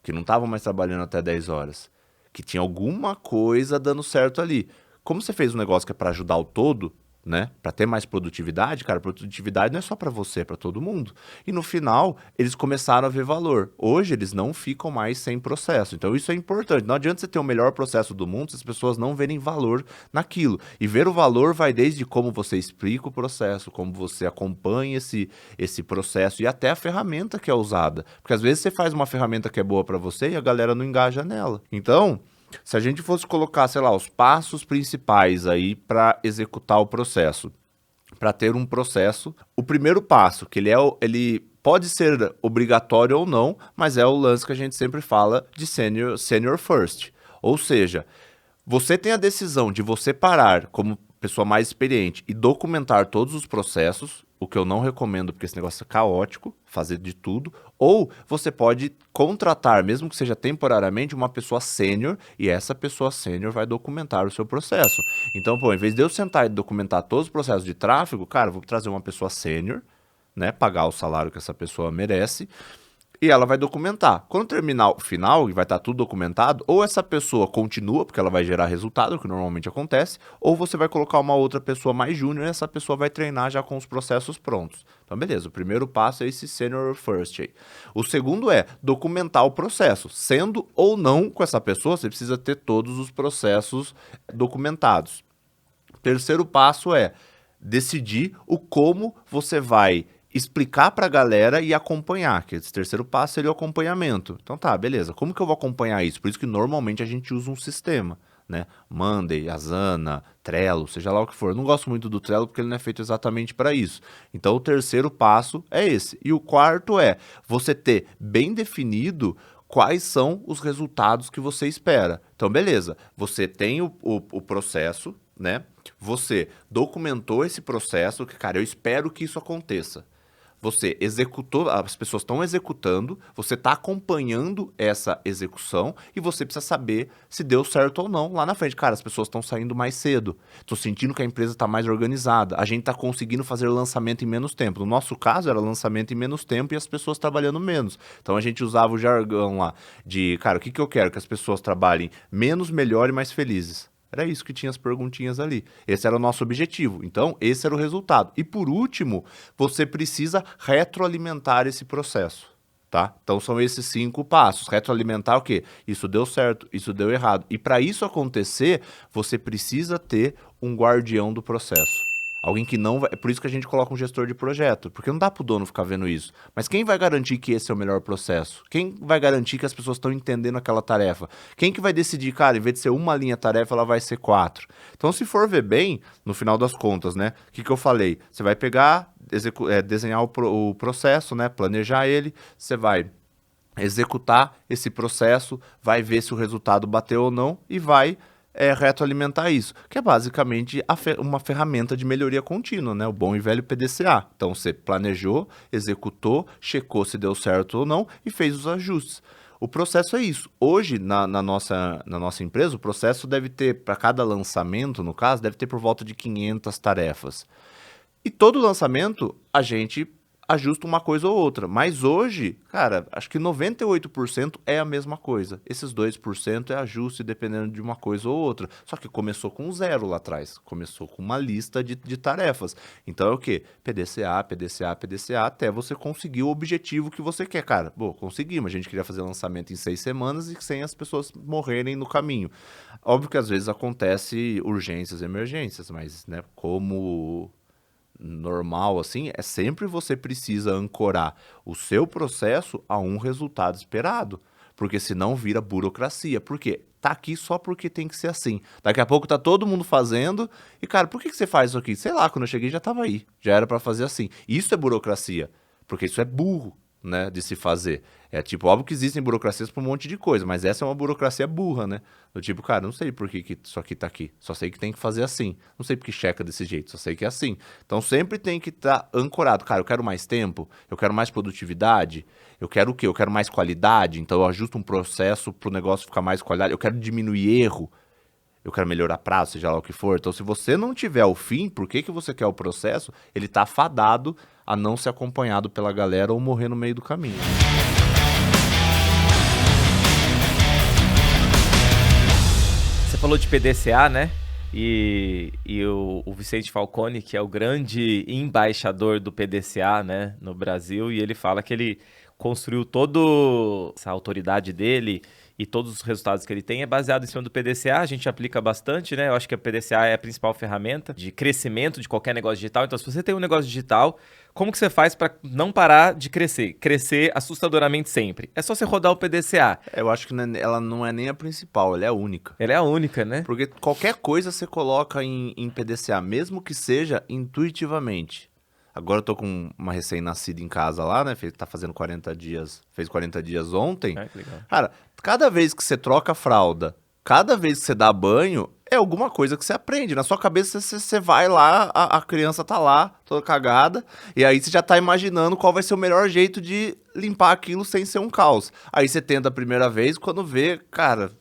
Que não estavam mais trabalhando até 10 horas, que tinha alguma coisa dando certo ali. Como você fez um negócio que é para ajudar o todo, né? Para ter mais produtividade, cara, produtividade não é só para você, é para todo mundo. E no final, eles começaram a ver valor. Hoje, eles não ficam mais sem processo. Então, isso é importante. Não adianta você ter o melhor processo do mundo se as pessoas não verem valor naquilo. E ver o valor vai desde como você explica o processo, como você acompanha esse processo e até a ferramenta que é usada. Porque às vezes você faz uma ferramenta que é boa para você e a galera não engaja nela. Então, se a gente fosse colocar, sei lá, os passos principais aí para executar o processo, para ter um processo, o primeiro passo, que ele pode ser obrigatório ou não, mas é o lance que a gente sempre fala de senior first. Ou seja, você tem a decisão de você parar como pessoa mais experiente e documentar todos os processos, o que eu não recomendo porque esse negócio é caótico, fazer de tudo, ou você pode contratar, mesmo que seja temporariamente, uma pessoa sênior e essa pessoa sênior vai documentar o seu processo. Então, pô, em vez de eu sentar e documentar todos os processos de tráfego, cara, eu vou trazer uma pessoa sênior, né, pagar o salário que essa pessoa merece E ela vai documentar. Quando terminar o final, e vai estar tudo documentado, ou essa pessoa continua, porque ela vai gerar resultado, que normalmente acontece, ou você vai colocar uma outra pessoa mais júnior e essa pessoa vai treinar já com os processos prontos. Então, beleza, o primeiro passo é esse senior first aí. O segundo é documentar o processo. Sendo ou não com essa pessoa, você precisa ter todos os processos documentados. Terceiro passo é decidir o como você vai explicar para a galera e acompanhar, que esse terceiro passo seria o acompanhamento. Então tá, beleza, como que eu vou acompanhar isso? Por isso que normalmente a gente usa um sistema, né? Monday, Asana, Trello, seja lá o que for. Eu não gosto muito do Trello porque ele não é feito exatamente para isso. Então o terceiro passo é esse. E o quarto é você ter bem definido quais são os resultados que você espera. Então beleza, você tem o processo, né? Você documentou esse processo, que, cara, eu espero que isso aconteça. Você executou, as pessoas estão executando, você está acompanhando essa execução e você precisa saber se deu certo ou não lá na frente. Cara, as pessoas estão saindo mais cedo, estou sentindo que a empresa está mais organizada, a gente está conseguindo fazer lançamento em menos tempo. No nosso caso, era lançamento em menos tempo e as pessoas trabalhando menos. Então a gente usava o jargão lá de, cara, o que eu quero? Que as pessoas trabalhem menos, melhor e mais felizes. Era isso que tinha as perguntinhas ali. Esse era o nosso objetivo. Então, esse era o resultado. E por último, você precisa retroalimentar esse processo, tá? Então, são esses 5 passos. Retroalimentar o quê? Isso deu certo, isso deu errado. E para isso acontecer, você precisa ter um guardião do processo. Alguém que não vai... É por isso que a gente coloca um gestor de projeto, porque não dá pro dono ficar vendo isso. Mas quem vai garantir que esse é o melhor processo? Quem vai garantir que as pessoas estão entendendo aquela tarefa? Quem que vai decidir, cara, em vez de ser uma linha tarefa, ela vai ser 4? Então, se for ver bem, no final das contas, né? O que eu falei? Você vai pegar, desenhar o processo, né? Planejar ele, você vai executar esse processo, vai ver se o resultado bateu ou não e vai retroalimentar isso, que é basicamente uma ferramenta de melhoria contínua, né? O bom e velho PDCA. Então, você planejou, executou, checou se deu certo ou não e fez os ajustes. O processo é isso. Hoje, na nossa empresa, o processo deve ter, para cada lançamento, no caso, deve ter por volta de 500 tarefas. E todo lançamento, a gente ajusta uma coisa ou outra. Mas hoje, cara, acho que 98% é a mesma coisa. Esses 2% é ajuste dependendo de uma coisa ou outra. Só que começou com 0 lá atrás. Começou com uma lista de tarefas. Então é o quê? PDCA, PDCA, PDCA, até você conseguir o objetivo que você quer. Cara, bom, conseguimos. A gente queria fazer lançamento em 6 semanas e sem as pessoas morrerem no caminho. Óbvio que às vezes acontece urgências, emergências, mas, né, como normal, assim, é sempre você precisa ancorar o seu processo a um resultado esperado, porque senão vira burocracia. Por quê? Tá aqui só porque tem que ser assim. Daqui a pouco tá todo mundo fazendo e, cara, por que você faz isso aqui? Sei lá, quando eu cheguei já tava aí, já era para fazer assim. Isso é burocracia, porque isso é burro, né, de se fazer. É tipo, óbvio que existem burocracias para um monte de coisa, mas essa é uma burocracia burra, né? Do tipo, cara, não sei por que isso aqui tá aqui, só sei que tem que fazer assim. Não sei porque checa desse jeito, só sei que é assim. Então sempre tem que estar ancorado. Cara, eu quero mais tempo, eu quero mais produtividade, eu quero o quê? Eu quero mais qualidade, então eu ajusto um processo para o negócio ficar mais qualidade, eu quero diminuir erro, eu quero melhorar prazo, seja lá o que for. Então, se você não tiver o fim, por que você quer o processo? Ele tá fadado a não ser acompanhado pela galera ou morrer no meio do caminho. Você falou de PDCA, né? E o Vicente Falcone, que é o grande embaixador do PDCA, né, no Brasil, e ele fala que ele construiu toda essa autoridade dele e todos os resultados que ele tem é baseado em cima do PDCA. A gente aplica bastante, né? Eu acho que a PDCA é a principal ferramenta de crescimento de qualquer negócio digital. Então, se você tem um negócio digital, como que você faz para não parar de crescer? Crescer assustadoramente sempre. É só você rodar o PDCA. Eu acho que ela não é nem a principal, ela é a única. Ela é a única, né? Porque qualquer coisa você coloca em PDCA, mesmo que seja intuitivamente. Agora eu tô com uma recém-nascida em casa lá, né? Tá fazendo 40 dias, fez 40 dias ontem. Ah, que legal. Cara, cada vez que você troca a fralda, cada vez que você dá banho, é alguma coisa que você aprende. Na sua cabeça você vai lá, a criança tá lá, toda cagada, e aí você já tá imaginando qual vai ser o melhor jeito de limpar aquilo sem ser um caos. Aí você tenta a primeira vez, quando vê, cara,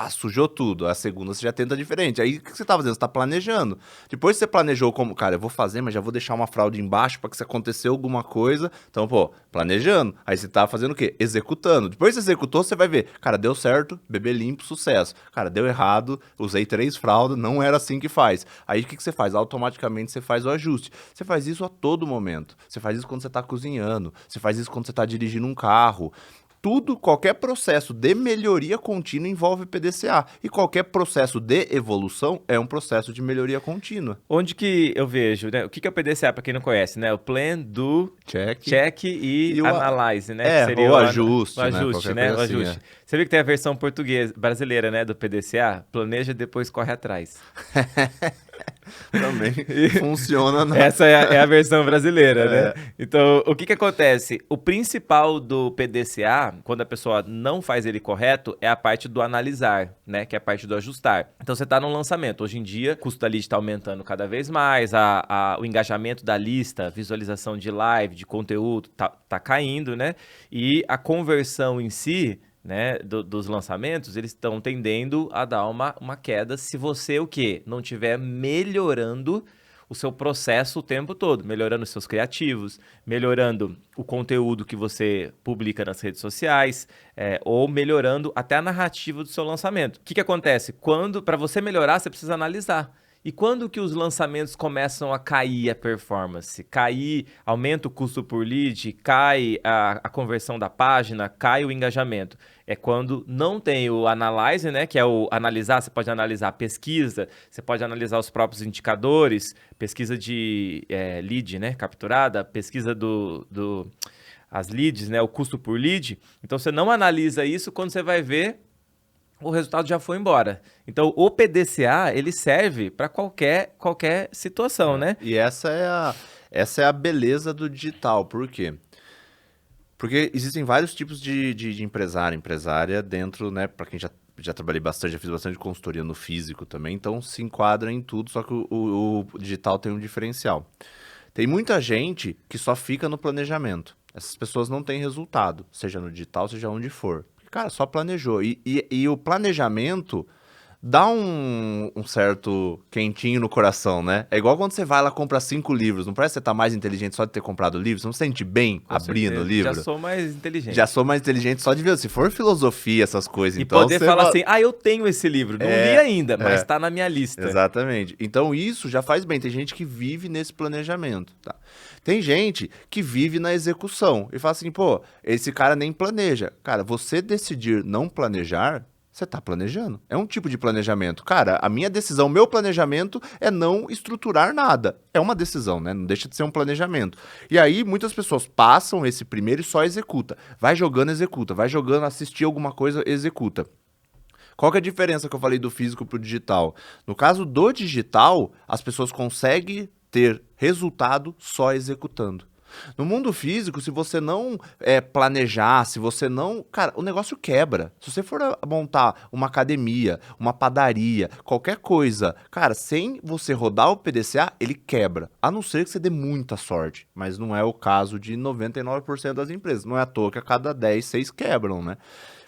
Sujou tudo. A segunda você já tenta diferente. Aí o que você tá fazendo? Você tá planejando. Depois você planejou como, cara, eu vou fazer, mas já vou deixar uma fraude embaixo pra que se acontecer alguma coisa. Então, pô, planejando. Aí você tá fazendo o quê? Executando. Depois que você executou, você vai ver, cara, deu certo, bebê limpo, sucesso. Cara, deu errado, usei 3 fraldas, não era assim que faz. Aí o que você faz? Automaticamente você faz o ajuste. Você faz isso a todo momento. Você faz isso quando você tá cozinhando. Você faz isso quando você tá dirigindo um carro. Tudo, qualquer processo de melhoria contínua envolve PDCA. E qualquer processo de evolução é um processo de melhoria contínua. Onde que eu vejo, né? O que que é o PDCA, para quem não conhece, né? O Plan, Do, Check. Check e Analyze, né? Que É, seria ou ajuste, o né? ajuste, Qualquer né? coisa O assim, ajuste. Você viu que tem a versão portuguesa, brasileira, né? Do PDCA? Planeja, depois corre atrás. Também funciona Essa é a versão brasileira, né? É. Então, o que que acontece? O principal do PDCA, quando a pessoa não faz ele correto, é a parte do analisar, né? Que é a parte do ajustar. Então, você está no lançamento. Hoje em dia, o custo da lead está aumentando cada vez mais, o engajamento da lista, visualização de live, de conteúdo, tá caindo, né? E a conversão em si, né, dos lançamentos, eles estão tendendo a dar uma queda se você, o quê? Não estiver melhorando o seu processo o tempo todo, melhorando os seus criativos, melhorando o conteúdo que você publica nas redes sociais, ou melhorando até a narrativa do seu lançamento. O que que acontece? Para você melhorar, você precisa analisar. E quando que os lançamentos começam a cair a performance? Cair, aumenta o custo por lead, cai a conversão da página, cai o engajamento. É quando não tem o analyze, né? Que é o analisar, você pode analisar a pesquisa, você pode analisar os próprios indicadores, pesquisa de lead, né? Capturada, pesquisa as leads, né? O custo por lead. Então você não analisa isso, quando você vai ver, o resultado já foi embora. Então, o PDCA, ele serve para qualquer situação, né? E essa é a beleza do digital. Por quê? Porque existem vários tipos de empresária dentro, né? Para quem já trabalhei bastante, já fiz bastante consultoria no físico também, então se enquadra em tudo, só que o digital tem um diferencial. Tem muita gente que só fica no planejamento. Essas pessoas não têm resultado, seja no digital, seja onde for. Cara, só planejou. E o planejamento dá um certo quentinho no coração, né? É igual quando você vai lá e compra 5 livros. Não parece que você tá mais inteligente só de ter comprado livros? Você não se sente bem Com abrindo o certeza. livro? Já sou mais inteligente. Já sou mais inteligente só de ver. Se for filosofia, essas coisas, E então poder você falar vai- assim, eu tenho esse livro, não li ainda, mas tá na minha lista. Exatamente. Então isso já faz bem. Tem gente que vive nesse planejamento, tá? Tem gente que vive na execução e fala assim, pô, esse cara nem planeja. Cara, você decidir não planejar, você tá planejando. É um tipo de planejamento. Cara, a minha decisão, meu planejamento é não estruturar nada. É uma decisão, né? Não deixa de ser um planejamento. E aí, muitas pessoas passam esse primeiro e só executa. Vai jogando, executa. Vai jogando, assistir alguma coisa, executa. Qual que é a diferença que eu falei do físico para o digital? No caso do digital, as pessoas conseguem ter resultado só executando. No mundo físico, se você não planejar, se você não... Cara, o negócio quebra. Se você for montar uma academia, uma padaria, qualquer coisa, cara, sem você rodar o PDCA, ele quebra. A não ser que você dê muita sorte. Mas não é o caso de 99% das empresas. Não é à toa que a cada 10, 6 quebram, né?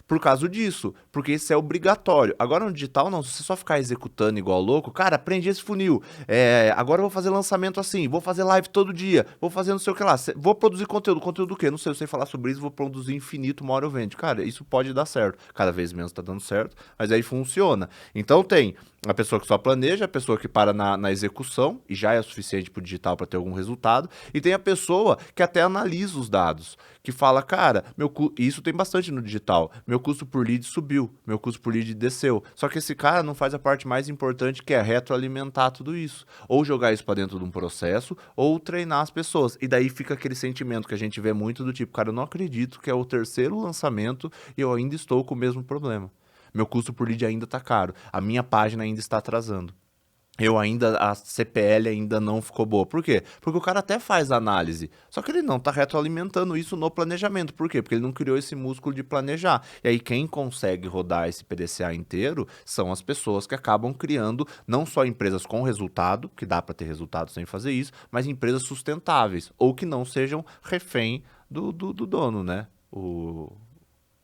Por causa disso, porque isso é obrigatório. Agora no digital, não, se você só ficar executando igual louco, cara, aprende esse funil. Agora eu vou fazer lançamento assim, vou fazer live todo dia, vou fazer não sei o que lá, vou produzir conteúdo. Conteúdo do quê? Não sei, eu sei falar sobre isso, vou produzir infinito, uma hora eu vendo. Cara, isso pode dar certo. Cada vez menos tá dando certo, mas aí funciona. Então tem a pessoa que só planeja, a pessoa que para na execução, e já é suficiente pro digital para ter algum resultado, e tem a pessoa que até analisa os dados, que fala, cara, isso tem bastante no digital, meu custo por lead subiu, meu custo por lead desceu. Só que esse cara não faz a parte mais importante, que é retroalimentar tudo isso. Ou jogar isso para dentro de um processo, ou treinar as pessoas. E daí fica aquele sentimento que a gente vê muito do tipo, cara, eu não acredito que é o terceiro lançamento e eu ainda estou com o mesmo problema. Meu custo por lead ainda está caro, a minha página ainda está atrasando. A CPL ainda não ficou boa. Por quê? Porque o cara até faz análise, só que ele não está retroalimentando isso no planejamento. Por quê? Porque ele não criou esse músculo de planejar. E aí quem consegue rodar esse PDCA inteiro são as pessoas que acabam criando não só empresas com resultado, que dá para ter resultado sem fazer isso, mas empresas sustentáveis, ou que não sejam refém do dono, né?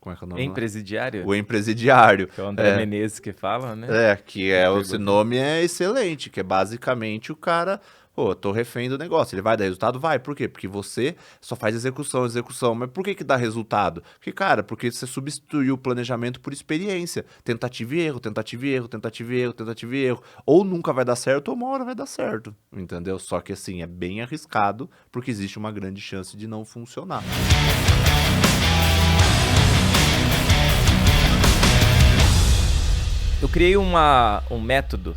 Como é que é o nome lá? Empresidiário? O empresidiário. Que é o André Menezes que fala, né? Que esse nome é excelente, que é basicamente o cara, pô, tô refém do negócio, ele vai dar resultado? Vai, por quê? Porque você só faz execução, mas por que dá resultado? Porque, cara, porque você substituiu o planejamento por experiência, tentativa e erro, tentativa e erro, tentativa e erro, tentativa e erro, ou nunca vai dar certo, ou uma hora vai dar certo, entendeu? Só que assim, é bem arriscado, porque existe uma grande chance de não funcionar. Eu criei um método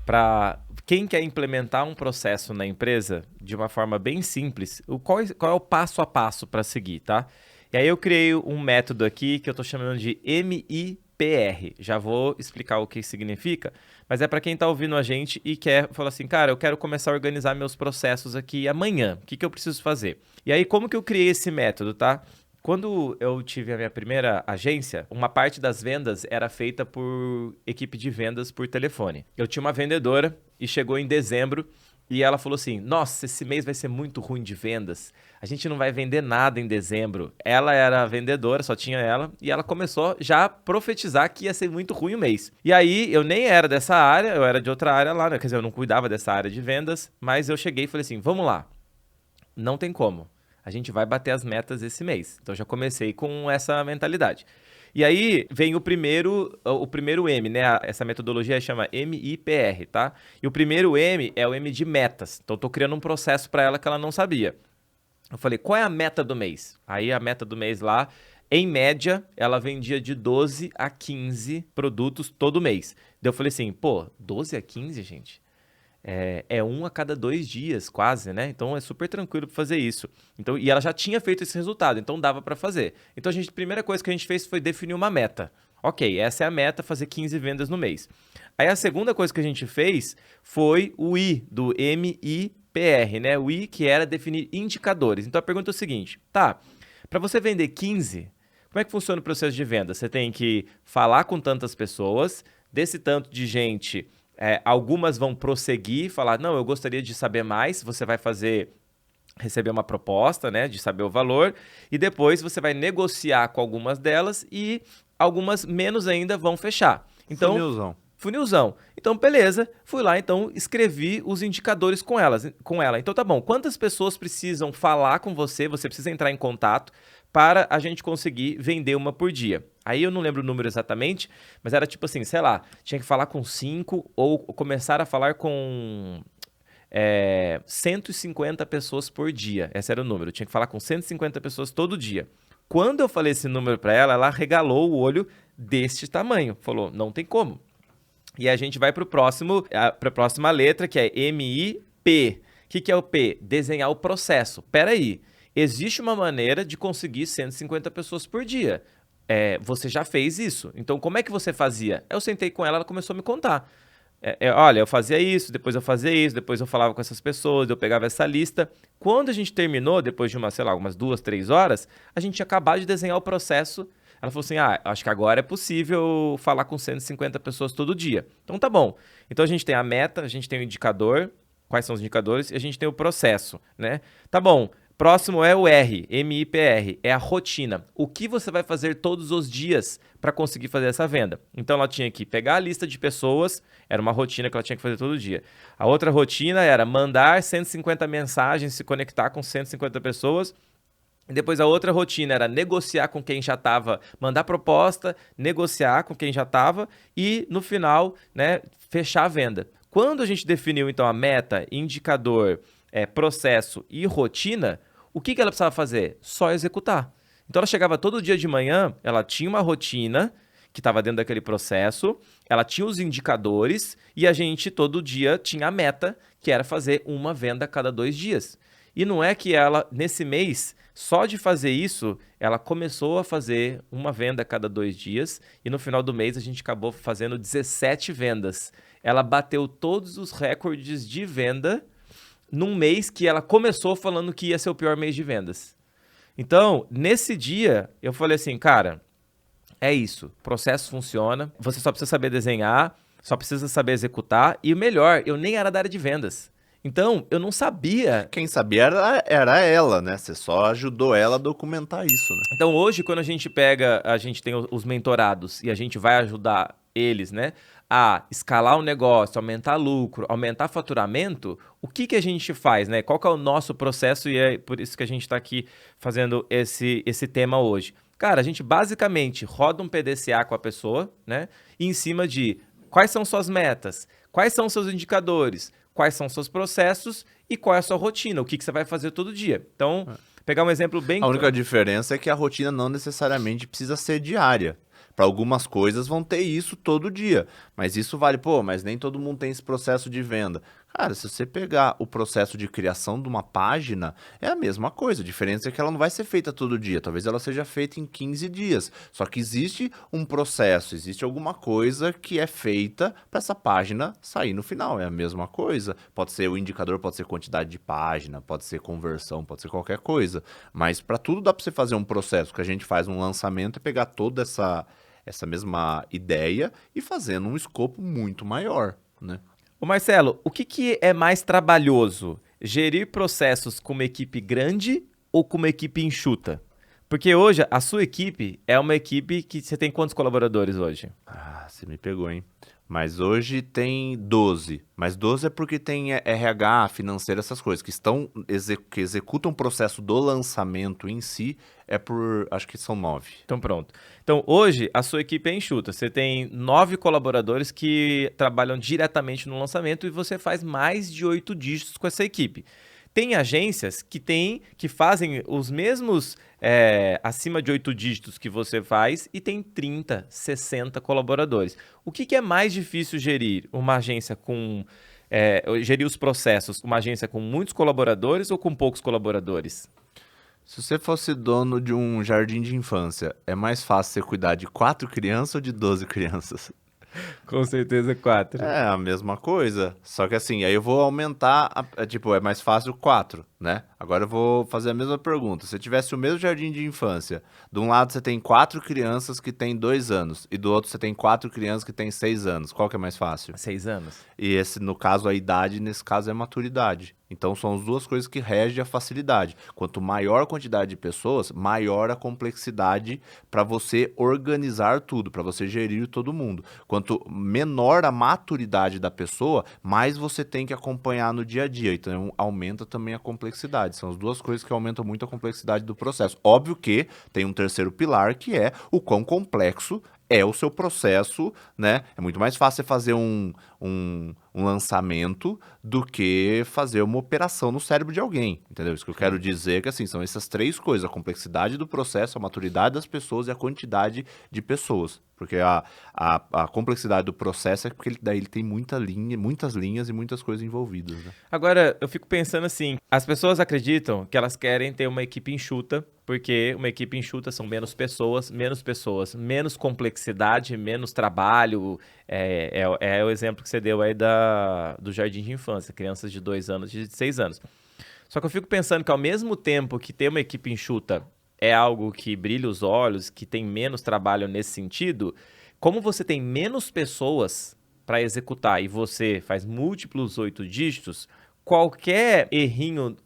para quem quer implementar um processo na empresa de uma forma bem simples. Qual é o passo a passo para seguir, tá? E aí eu criei um método aqui que eu estou chamando de MIPR. Já vou explicar o que significa, mas é para quem está ouvindo a gente e quer falar assim, cara, eu quero começar a organizar meus processos aqui amanhã. O que eu preciso fazer? E aí como que eu criei esse método, tá? Quando eu tive a minha primeira agência, uma parte das vendas era feita por equipe de vendas por telefone. Eu tinha uma vendedora e chegou em dezembro e ela falou assim, nossa, esse mês vai ser muito ruim de vendas. A gente não vai vender nada em dezembro. Ela era vendedora, só tinha ela, e ela começou já a profetizar que ia ser muito ruim o mês. E aí, eu nem era dessa área, eu era de outra área lá, né? Quer dizer, eu não cuidava dessa área de vendas, mas eu cheguei e falei assim, vamos lá, não tem como. A gente vai bater as metas esse mês. Então, já comecei com essa mentalidade. E aí, vem o primeiro M, né? Essa metodologia chama MIPR, tá? E o primeiro M é o M de metas. Então, eu tô criando um processo para ela que ela não sabia. Eu falei, qual é a meta do mês? Aí, a meta do mês lá, em média, ela vendia de 12 a 15 produtos todo mês. Daí eu falei assim, pô, 12 a 15, gente? É um a cada 2 dias, quase, né? Então é super tranquilo para fazer isso. Então, e ela já tinha feito esse resultado, então dava para fazer. Então a primeira coisa que a gente fez foi definir uma meta. Ok, essa é a meta, fazer 15 vendas no mês. Aí a segunda coisa que a gente fez foi o I, do MIPR, né? O I que era definir indicadores. Então a pergunta é o seguinte, tá, para você vender 15, como é que funciona o processo de venda? Você tem que falar com tantas pessoas, desse tanto de gente... algumas vão prosseguir, falar, não, eu gostaria de saber mais, você vai receber uma proposta, né, de saber o valor, e depois você vai negociar com algumas delas e algumas menos ainda vão fechar. Então, funilzão. Então, beleza, fui lá, então, escrevi os indicadores com ela. Então, tá bom, quantas pessoas precisam falar com você precisa entrar em contato para a gente conseguir vender uma por dia. Aí eu não lembro o número exatamente, mas era tipo assim, sei lá, tinha que falar com 5 ou começar a falar com 150 pessoas por dia. Esse era o número, eu tinha que falar com 150 pessoas todo dia. Quando eu falei esse número para ela, ela regalou o olho deste tamanho. Falou, não tem como. E a gente vai para a próxima letra, que é MIP. O que é o P? Desenhar o processo. Peraí, existe uma maneira de conseguir 150 pessoas por dia. Você já fez isso. Então, como é que você fazia? Eu sentei com ela começou a me contar. Olha, eu fazia isso, depois eu fazia isso, depois eu falava com essas pessoas, eu pegava essa lista. Quando a gente terminou, depois de umas 2, 3 horas, a gente tinha acabado de desenhar o processo. Ela falou assim, acho que agora é possível falar com 150 pessoas todo dia. Então, tá bom. Então, a gente tem a meta, a gente tem o indicador, quais são os indicadores, e a gente tem o processo, né? Tá bom. Próximo é o R, MIPR, é a rotina. O que você vai fazer todos os dias para conseguir fazer essa venda? Então, ela tinha que pegar a lista de pessoas, era uma rotina que ela tinha que fazer todo dia. A outra rotina era mandar 150 mensagens, se conectar com 150 pessoas. E depois a outra rotina era negociar com quem já estava, mandar proposta, negociar com quem já estava e, no final, né, fechar a venda. Quando a gente definiu, então, a meta, indicador, processo e rotina, o que ela precisava fazer? Só executar. Então, ela chegava todo dia de manhã, ela tinha uma rotina que estava dentro daquele processo, ela tinha os indicadores e a gente todo dia tinha a meta, que era fazer uma venda a cada 2 dias. E não é que ela, nesse mês, só de fazer isso, ela começou a fazer uma venda a cada 2 dias e no final do mês a gente acabou fazendo 17 vendas. Ela bateu todos os recordes de venda num mês que ela começou falando que ia ser o pior mês de vendas. Então, nesse dia, eu falei assim, cara, é isso, o processo funciona, você só precisa saber desenhar, só precisa saber executar e o melhor, eu nem era da área de vendas. Então, eu não sabia. Quem sabia era ela, né? Você só ajudou ela a documentar isso, né? Então, hoje, quando a gente tem os mentorados e a gente vai ajudar eles, né, a escalar o negócio, aumentar lucro, aumentar faturamento, o que a gente faz, né? Qual que é o nosso processo? E é por isso que a gente está aqui fazendo esse tema hoje. Cara, a gente basicamente roda um PDCA com a pessoa, né? E em cima de quais são suas metas, quais são seus indicadores, quais são seus processos e qual é a sua rotina, o que você vai fazer todo dia. Então, pegar um exemplo bem... A única diferença é que a rotina não necessariamente precisa ser diária. Para algumas coisas vão ter isso todo dia, mas isso vale, pô, mas nem todo mundo tem esse processo de venda. Cara, se você pegar o processo de criação de uma página, é a mesma coisa. A diferença é que ela não vai ser feita todo dia, talvez ela seja feita em 15 dias. Só que existe um processo, existe alguma coisa que é feita para essa página sair no final. É a mesma coisa. Pode ser o indicador, pode ser quantidade de página, pode ser conversão, pode ser qualquer coisa. Mas para tudo dá para você fazer um processo. O que a gente faz um lançamento é pegar toda essa mesma ideia e fazer num escopo muito maior, né? Ô Marcelo, o que é mais trabalhoso? Gerir processos com uma equipe grande ou com uma equipe enxuta? Porque hoje a sua equipe é uma equipe que você tem quantos colaboradores hoje? Ah, você me pegou, hein? Mas hoje tem 12. Mas 12 é porque tem RH, financeiro, essas coisas, que executam o processo do lançamento em si, acho que são 9. Então pronto. Então hoje a sua equipe é enxuta. Você tem 9 colaboradores que trabalham diretamente no lançamento e você faz mais de 8 dígitos com essa equipe. Tem agências que fazem os mesmos acima de 8 dígitos que você faz e tem 30, 60 colaboradores. O que é mais difícil gerir? Uma agência com... gerir os processos, uma agência com muitos colaboradores ou com poucos colaboradores? Se você fosse dono de um jardim de infância, é mais fácil você cuidar de 4 crianças ou de 12 crianças? Com certeza 4. É a mesma coisa, só que assim, aí eu vou aumentar, tipo, é mais fácil 4, né? Agora eu vou fazer a mesma pergunta. Se tivesse o mesmo jardim de infância, de um lado você tem 4 crianças que têm 2 anos, e do outro você tem 4 crianças que têm 6 anos, qual que é mais fácil? 6 anos. E esse, no caso, a idade, nesse caso, é a maturidade. Então, são as duas coisas que regem a facilidade. Quanto maior a quantidade de pessoas, maior a complexidade para você organizar tudo, para você gerir todo mundo. Quanto menor a maturidade da pessoa, mais você tem que acompanhar no dia a dia. Então, aumenta também a complexidade. São as duas coisas que aumentam muito a complexidade do processo. Óbvio que tem um terceiro pilar, que é o quão complexo é o seu processo, né? É muito mais fácil você fazer um lançamento do que fazer uma operação no cérebro de alguém, entendeu? Isso que eu quero dizer é que, assim, são essas três coisas: a complexidade do processo, a maturidade das pessoas e a quantidade de pessoas. Porque a complexidade do processo é porque daí ele tem muitas linhas e muitas coisas envolvidas, né? Agora, eu fico pensando assim, as pessoas acreditam que elas querem ter uma equipe enxuta, porque uma equipe enxuta são menos pessoas, menos complexidade, menos trabalho. É o exemplo que você deu aí do jardim de infância, crianças de 2 anos, de 6 anos. Só que eu fico pensando que ao mesmo tempo que ter uma equipe enxuta é algo que brilha os olhos, que tem menos trabalho nesse sentido, como você tem menos pessoas para executar e você faz múltiplos 8 dígitos, qualquer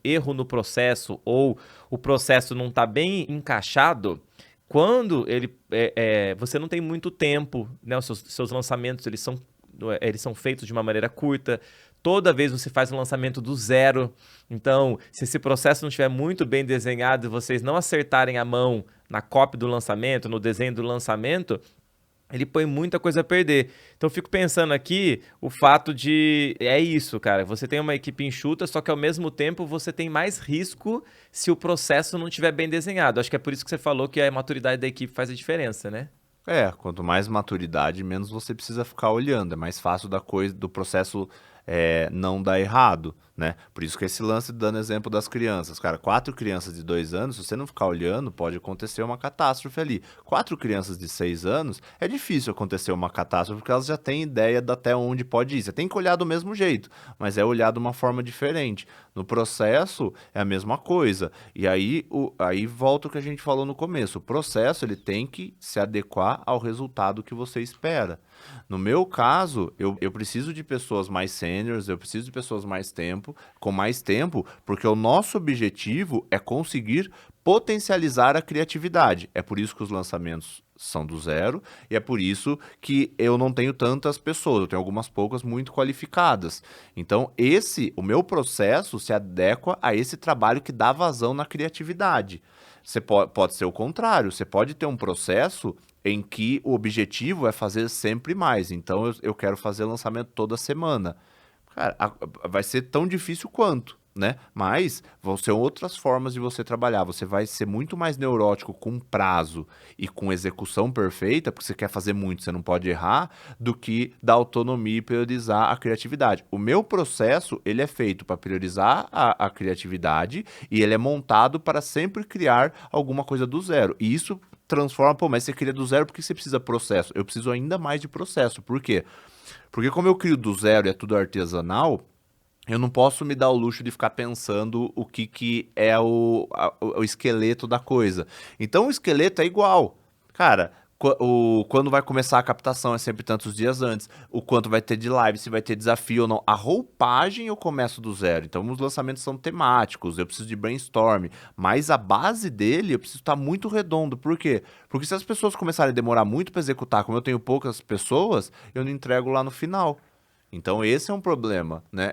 erro no processo ou o processo não está bem encaixado, quando você não tem muito tempo, né? Os seus lançamentos eles são feitos de uma maneira curta. Toda vez você faz um lançamento do zero. Então, se esse processo não estiver muito bem desenhado e vocês não acertarem a mão na cópia do lançamento, no desenho do lançamento, ele põe muita coisa a perder. Então, eu fico pensando aqui o fato de... É isso, cara. Você tem uma equipe enxuta, só que ao mesmo tempo você tem mais risco se o processo não estiver bem desenhado. Acho que é por isso que você falou que a maturidade da equipe faz a diferença, né? Quanto mais maturidade, menos você precisa ficar olhando. É mais fácil do processo não dar errado, né? Por isso que esse lance, dando exemplo das crianças. Cara, 4 crianças de 2 anos, se você não ficar olhando, pode acontecer uma catástrofe ali. 4 crianças de 6 anos, é difícil acontecer uma catástrofe, porque elas já têm ideia de até onde pode ir. Você tem que olhar do mesmo jeito, mas é olhar de uma forma diferente. No processo, é a mesma coisa. E aí volta o que a gente falou no começo. O processo, ele tem que se adequar ao resultado que você espera. No meu caso, eu preciso de pessoas mais sêniores, eu preciso de pessoas com mais tempo, porque o nosso objetivo é conseguir potencializar a criatividade. É por isso que os lançamentos são do zero, e é por isso que eu não tenho tantas pessoas, eu tenho algumas poucas muito qualificadas. Então, o meu processo se adequa a esse trabalho que dá vazão na criatividade. Você pode ser o contrário, você pode ter um processo em que o objetivo é fazer sempre mais. Então, eu quero fazer lançamento toda semana. Cara, vai ser tão difícil quanto, né? Mas vão ser outras formas de você trabalhar. Você vai ser muito mais neurótico com prazo e com execução perfeita, porque você quer fazer muito, você não pode errar, do que dar autonomia e priorizar a criatividade. O meu processo, ele é feito para priorizar a criatividade e ele é montado para sempre criar alguma coisa do zero. E isso transforma, pô, mas você cria do zero porque você precisa de processo. Eu preciso ainda mais de processo. Por quê? Porque como eu crio do zero e é tudo artesanal, eu não posso me dar o luxo de ficar pensando o que é o esqueleto da coisa. Então o esqueleto é igual. Cara, quando vai começar a captação é sempre tantos dias antes. O quanto vai ter de live, se vai ter desafio ou não. A roupagem eu começo do zero. Então os lançamentos são temáticos, eu preciso de brainstorm. Mas a base dele eu preciso estar muito redondo. Por quê? Porque se as pessoas começarem a demorar muito para executar, como eu tenho poucas pessoas, eu não entrego lá no final. Então esse é um problema, né?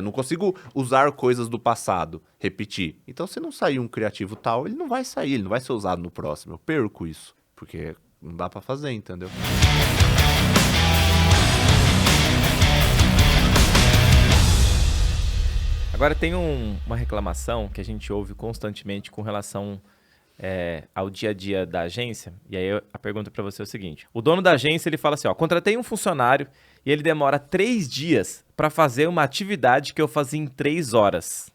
Não consigo usar coisas do passado, repetir. Então se não sair um criativo tal, ele não vai sair, ele não vai ser usado no próximo. Eu perco isso, porque não dá pra fazer, entendeu? Agora tem uma reclamação que a gente ouve constantemente com relação ao dia a dia da agência. E aí a pergunta para você é o seguinte: o dono da agência ele fala assim, ó, contratei um funcionário e ele demora 3 dias para fazer uma atividade que eu fazia em 3 horas.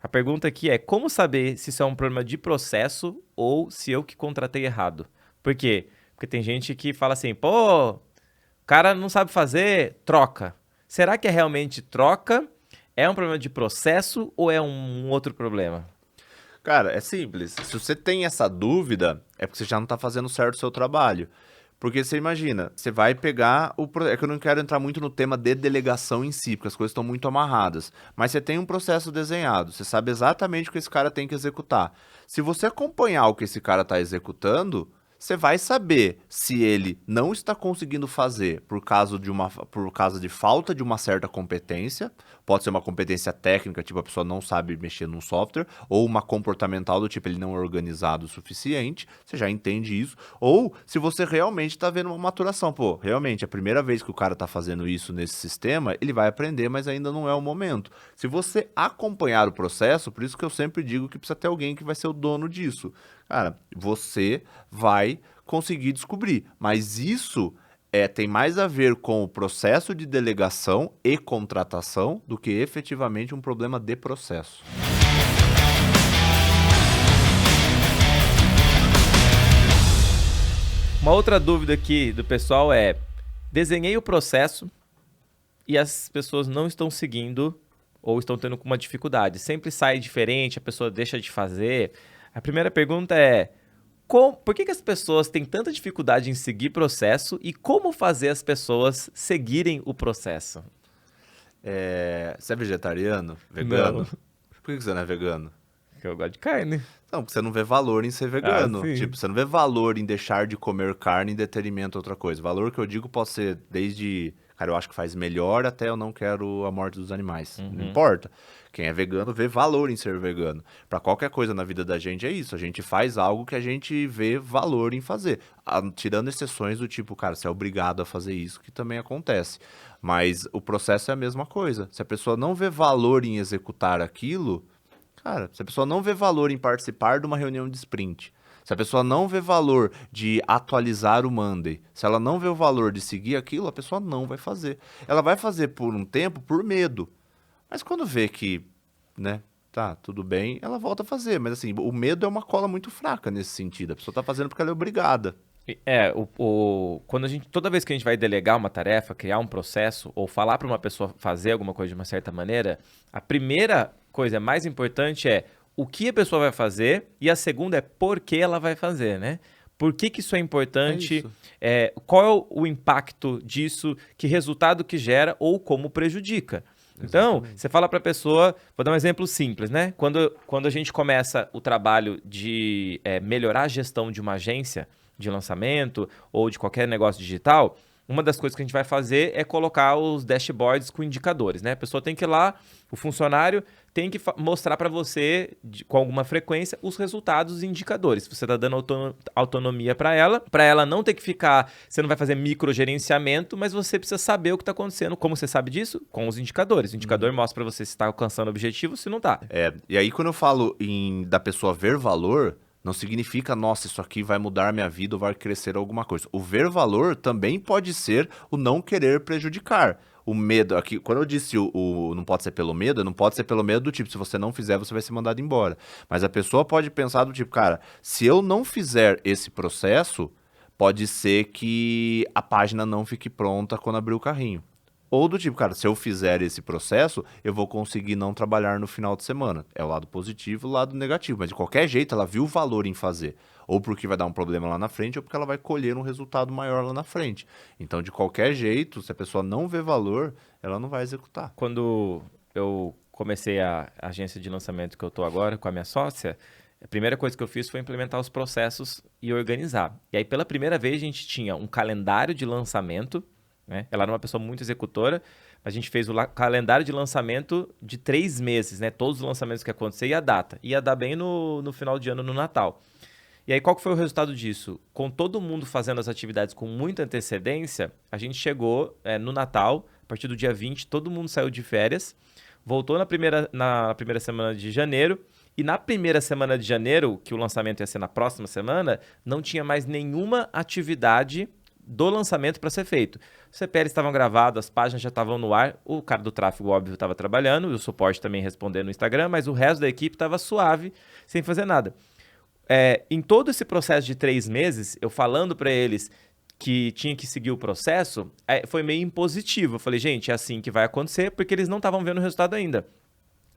A pergunta aqui é como saber se isso é um problema de processo ou se eu que contratei errado? Por quê? Porque tem gente que fala assim, pô, o cara não sabe fazer, troca. Será que é realmente troca? É um problema de processo ou é um outro problema? Cara, é simples. Se você tem essa dúvida, é porque você já não tá fazendo certo o seu trabalho. Porque você imagina, você vai pegar É que eu não quero entrar muito no tema de delegação em si, porque as coisas estão muito amarradas. Mas você tem um processo desenhado, você sabe exatamente o que esse cara tem que executar. Se você acompanhar o que esse cara está executando, você vai saber se ele não está conseguindo fazer por causa de falta de uma certa competência. Pode ser uma competência técnica, tipo a pessoa não sabe mexer num software, ou uma comportamental do tipo ele não é organizado o suficiente, você já entende isso. Ou se você realmente está vendo uma maturação, pô, realmente a primeira vez que o cara está fazendo isso nesse sistema, ele vai aprender, mas ainda não é o momento. Se você acompanhar o processo, por isso que eu sempre digo que precisa ter alguém que vai ser o dono disso. Cara, você vai conseguir descobrir, mas isso tem mais a ver com o processo de delegação e contratação do que efetivamente um problema de processo. Uma outra dúvida aqui do pessoal é: desenhei o processo e as pessoas não estão seguindo ou estão tendo uma dificuldade. Sempre sai diferente, a pessoa deixa de fazer. A primeira pergunta é: por que as pessoas têm tanta dificuldade em seguir processo e como fazer as pessoas seguirem o processo? Você é vegetariano? Vegano? Não. Por que você não é vegano? Porque eu gosto de carne. Não, porque você não vê valor em ser vegano. Sim. Tipo, você não vê valor em deixar de comer carne em detrimento a outra coisa. Valor que eu digo pode ser desde, cara, eu acho que faz melhor até eu não quero a morte dos animais. Não importa. Quem é vegano vê valor em ser vegano. Pra qualquer coisa na vida da gente é isso. A gente faz algo que a gente vê valor em fazer. Tirando exceções do tipo, cara, você é obrigado a fazer isso, que também acontece. Mas o processo é a mesma coisa. Se a pessoa não vê valor em executar aquilo, cara, se a pessoa não vê valor em participar de uma reunião de sprint, se a pessoa não vê valor de atualizar o Monday, se ela não vê o valor de seguir aquilo, a pessoa não vai fazer. Ela vai fazer por um tempo por medo. Mas quando vê que, né, tá, tudo bem, ela volta a fazer. Mas assim, o medo é uma cola muito fraca nesse sentido. A pessoa tá fazendo porque ela é obrigada. Toda vez que a gente vai delegar uma tarefa, criar um processo ou falar para uma pessoa fazer alguma coisa de uma certa maneira, a primeira coisa mais importante é o que a pessoa vai fazer e a segunda é por que ela vai fazer, né? Por que isso é É importante? isso. Qual é o impacto disso? Que resultado que gera ou como prejudica? Então, Exatamente. você fala para a pessoa, vou dar um exemplo simples, né? Quando a gente começa o trabalho de melhorar a gestão de uma agência de lançamento ou de qualquer negócio digital, uma das coisas que a gente vai fazer é colocar os dashboards com indicadores, né? A pessoa tem que ir lá, o funcionário tem que mostrar para você, com alguma frequência, os resultados e indicadores. Você está dando autonomia para ela não ter que ficar... Você não vai fazer microgerenciamento, mas você precisa saber o que está acontecendo. Como você sabe disso? Com os indicadores. O indicador mostra para você se está alcançando o objetivo ou se não está. E aí quando eu falo da pessoa ver valor, não significa, nossa, isso aqui vai mudar minha vida ou vai crescer alguma coisa. O ver valor também pode ser o não querer prejudicar. O medo, aqui, quando eu disse não pode ser pelo medo, não pode ser pelo medo do tipo, se você não fizer, você vai ser mandado embora. Mas a pessoa pode pensar do tipo, cara, se eu não fizer esse processo, pode ser que a página não fique pronta quando abrir o carrinho. Ou do tipo, cara, se eu fizer esse processo, eu vou conseguir não trabalhar no final de semana. É o lado positivo e o lado negativo. Mas de qualquer jeito, ela viu o valor em fazer. Ou porque vai dar um problema lá na frente, ou porque ela vai colher um resultado maior lá na frente. Então, de qualquer jeito, se a pessoa não vê valor, ela não vai executar. Quando eu comecei a agência de lançamento que eu estou agora com a minha sócia, a primeira coisa que eu fiz foi implementar os processos e organizar. E aí, pela primeira vez, a gente tinha um calendário de lançamento, né? Ela era uma pessoa muito executora, mas a gente fez o calendário de lançamento de 3 meses, né? Todos os lançamentos que aconteciam e a data. Ia dar bem no final de ano, no Natal. E aí, qual que foi o resultado disso? Com todo mundo fazendo as atividades com muita antecedência, a gente chegou no Natal, a partir do dia 20, todo mundo saiu de férias, voltou na primeira semana de janeiro, e na primeira semana de janeiro, que o lançamento ia ser na próxima semana, não tinha mais nenhuma atividade do lançamento para ser feito. Os CPLs estavam gravados, as páginas já estavam no ar, o cara do tráfego, óbvio, estava trabalhando, e o suporte também respondendo no Instagram, mas o resto da equipe estava suave, sem fazer nada. Em todo esse processo de 3 meses, eu falando para eles que tinha que seguir o processo, foi meio impositivo. Eu falei, gente, é assim que vai acontecer, porque eles não estavam vendo o resultado ainda.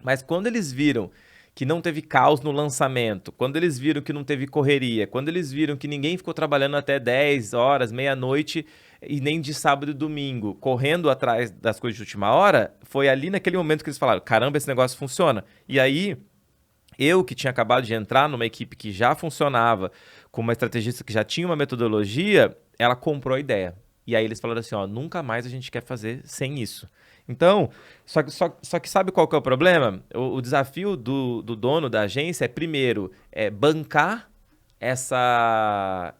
Mas quando eles viram que não teve caos no lançamento, quando eles viram que não teve correria, quando eles viram que ninguém ficou trabalhando até 10 horas, meia-noite, e nem de sábado e domingo, correndo atrás das coisas de última hora, foi ali naquele momento que eles falaram, caramba, esse negócio funciona. E aí, eu que tinha acabado de entrar numa equipe que já funcionava, com uma estrategista que já tinha uma metodologia, ela comprou a ideia. E aí eles falaram assim, ó, nunca mais a gente quer fazer sem isso. Então, só que sabe qual que é o problema? O desafio do dono da agência é, primeiro, bancar essa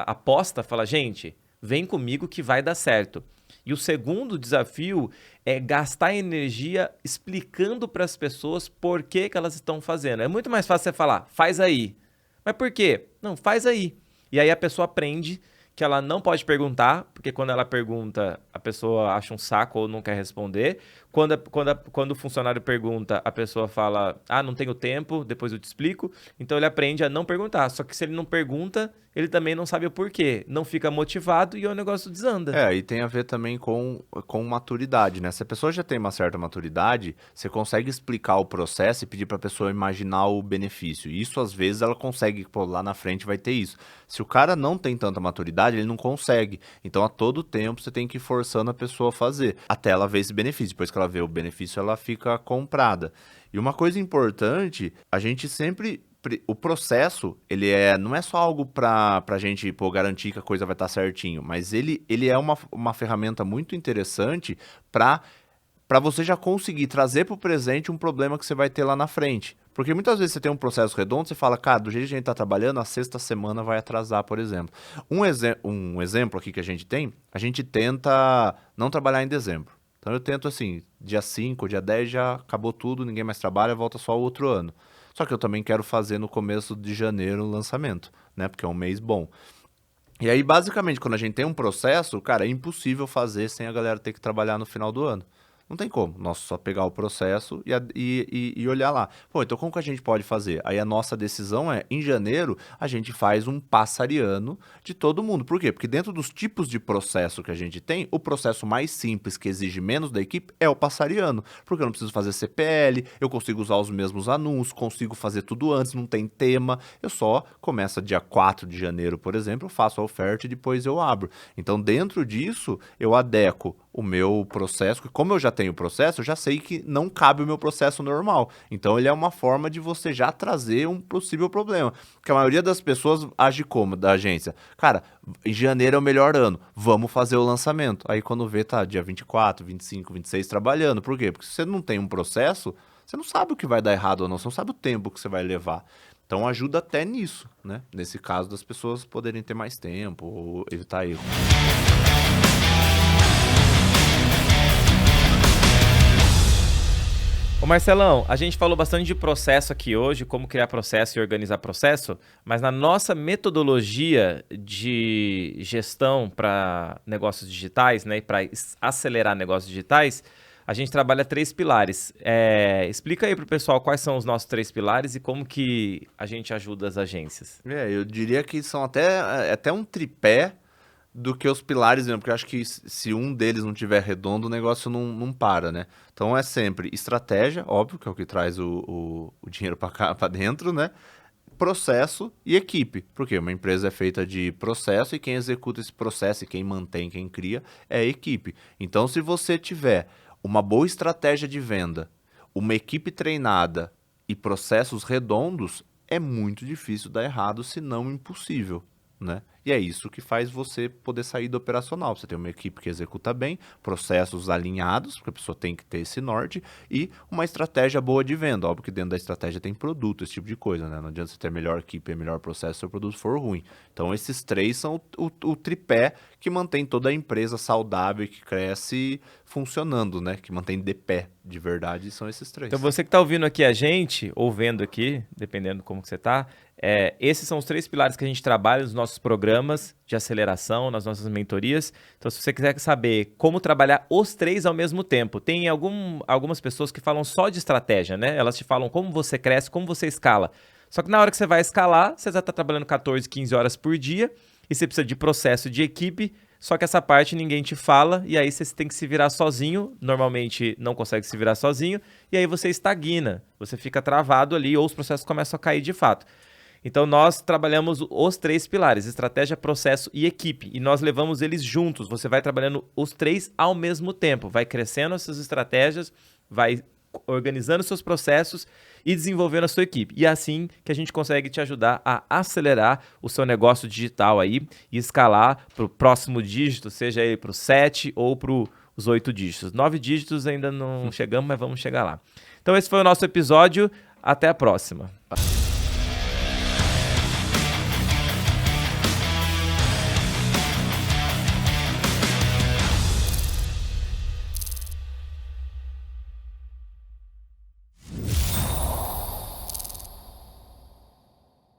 aposta, falar, gente, vem comigo que vai dar certo. E o segundo desafio é gastar energia explicando para as pessoas por que elas estão fazendo. É muito mais fácil você falar, faz aí. Mas por quê? Não, faz aí. E aí a pessoa aprende que ela não pode perguntar, porque quando ela pergunta, a pessoa acha um saco ou não quer responder. Quando o funcionário pergunta, a pessoa fala, não tenho tempo, depois eu te explico. Então ele aprende a não perguntar. Só que se ele não pergunta, ele também não sabe o porquê. Não fica motivado e o negócio desanda. E tem a ver também com maturidade, né? Se a pessoa já tem uma certa maturidade, você consegue explicar o processo e pedir para a pessoa imaginar o benefício. E isso, às vezes, ela consegue, lá na frente vai ter isso. Se o cara não tem tanta maturidade, ele não consegue. Então, a todo tempo, você tem que ir forçando a pessoa a fazer, até ela ver esse benefício. Depois que ela vê o benefício, ela fica comprada. E uma coisa importante, a gente sempre... O processo, não é só algo pra gente garantir que a coisa vai estar certinho, mas ele é uma ferramenta muito interessante para você já conseguir trazer para o presente um problema que você vai ter lá na frente. Porque muitas vezes você tem um processo redondo, você fala, cara, do jeito que a gente está trabalhando, a sexta semana vai atrasar, por exemplo. Um exemplo aqui que a gente tenta não trabalhar em dezembro. Então eu tento assim, dia 5, dia 10 já acabou tudo, ninguém mais trabalha, volta só o outro ano. Só que eu também quero fazer no começo de janeiro o lançamento, né? Porque é um mês bom. E aí, basicamente, quando a gente tem um processo, cara, é impossível fazer sem a galera ter que trabalhar no final do ano. Não tem como. Nossa, só pegar o processo e olhar lá. Pô, então como que a gente pode fazer? Aí a nossa decisão é, em janeiro, a gente faz um passariano de todo mundo. Por quê? Porque dentro dos tipos de processo que a gente tem, o processo mais simples, que exige menos da equipe, é o passariano. Porque eu não preciso fazer CPL, eu consigo usar os mesmos anúncios, consigo fazer tudo antes, não tem tema. Eu só começo dia 4 de janeiro, por exemplo, eu faço a oferta e depois eu abro. Então, dentro disso, eu adequo o meu processo, como eu já tenho o processo, eu já sei que não cabe o meu processo normal. Então, ele é uma forma de você já trazer um possível problema. Porque a maioria das pessoas age como? Da agência. Cara, em janeiro é o melhor ano, vamos fazer o lançamento. Aí, quando vê, tá dia 24, 25, 26 trabalhando. Por quê? Porque se você não tem um processo, você não sabe o que vai dar errado ou não, você não sabe o tempo que você vai levar. Então, ajuda até nisso, né? Nesse caso, das pessoas poderem ter mais tempo ou evitar erro. Ô Marcelão, a gente falou bastante de processo aqui hoje, como criar processo e organizar processo, mas na nossa metodologia de gestão para negócios digitais, né, e para acelerar negócios digitais, a gente trabalha 3 pilares. Explica aí para o pessoal quais são os nossos 3 pilares e como que a gente ajuda as agências. Eu diria que são até um tripé do que os pilares mesmo, porque eu acho que se um deles não tiver redondo, o negócio não para, né? Então é sempre estratégia, óbvio, que é o que traz o dinheiro para cá, para dentro, né? Processo e equipe, porque uma empresa é feita de processo e quem executa esse processo e quem mantém, quem cria é a equipe. Então, se você tiver uma boa estratégia de venda, uma equipe treinada e processos redondos, é muito difícil dar errado, se não impossível, né? E é isso que faz você poder sair do operacional. Você tem uma equipe que executa bem, processos alinhados, porque a pessoa tem que ter esse norte, e uma estratégia boa de venda. Óbvio que dentro da estratégia tem produto, esse tipo de coisa, né? Não adianta você ter melhor equipe e melhor processo se o produto for ruim. Então, esses 3 são o tripé que mantém toda a empresa saudável e que cresce funcionando, né? Que mantém de pé, de verdade, são esses 3. Então você que está ouvindo aqui a gente, ou vendo aqui, dependendo como que você está, esses são os 3 pilares que a gente trabalha nos nossos programas de aceleração, nas nossas mentorias. Então, se você quiser saber como trabalhar os 3 ao mesmo tempo, tem algumas pessoas que falam só de estratégia, né? Elas te falam como você cresce, como você escala. Só que na hora que você vai escalar, você já está trabalhando 14, 15 horas por dia e você precisa de processo de equipe, só que essa parte ninguém te fala e aí você tem que se virar sozinho, normalmente não consegue se virar sozinho, e aí você estagna, você fica travado ali ou os processos começam a cair de fato. Então, nós trabalhamos os 3 pilares, estratégia, processo e equipe. E nós levamos eles juntos. Você vai trabalhando os 3 ao mesmo tempo. Vai crescendo as suas estratégias, vai organizando seus processos e desenvolvendo a sua equipe. E é assim que a gente consegue te ajudar a acelerar o seu negócio digital aí e escalar para o próximo dígito, seja aí para o 7 ou para os 8 dígitos. 9 dígitos ainda não chegamos, mas vamos chegar lá. Então, esse foi o nosso episódio. Até a próxima.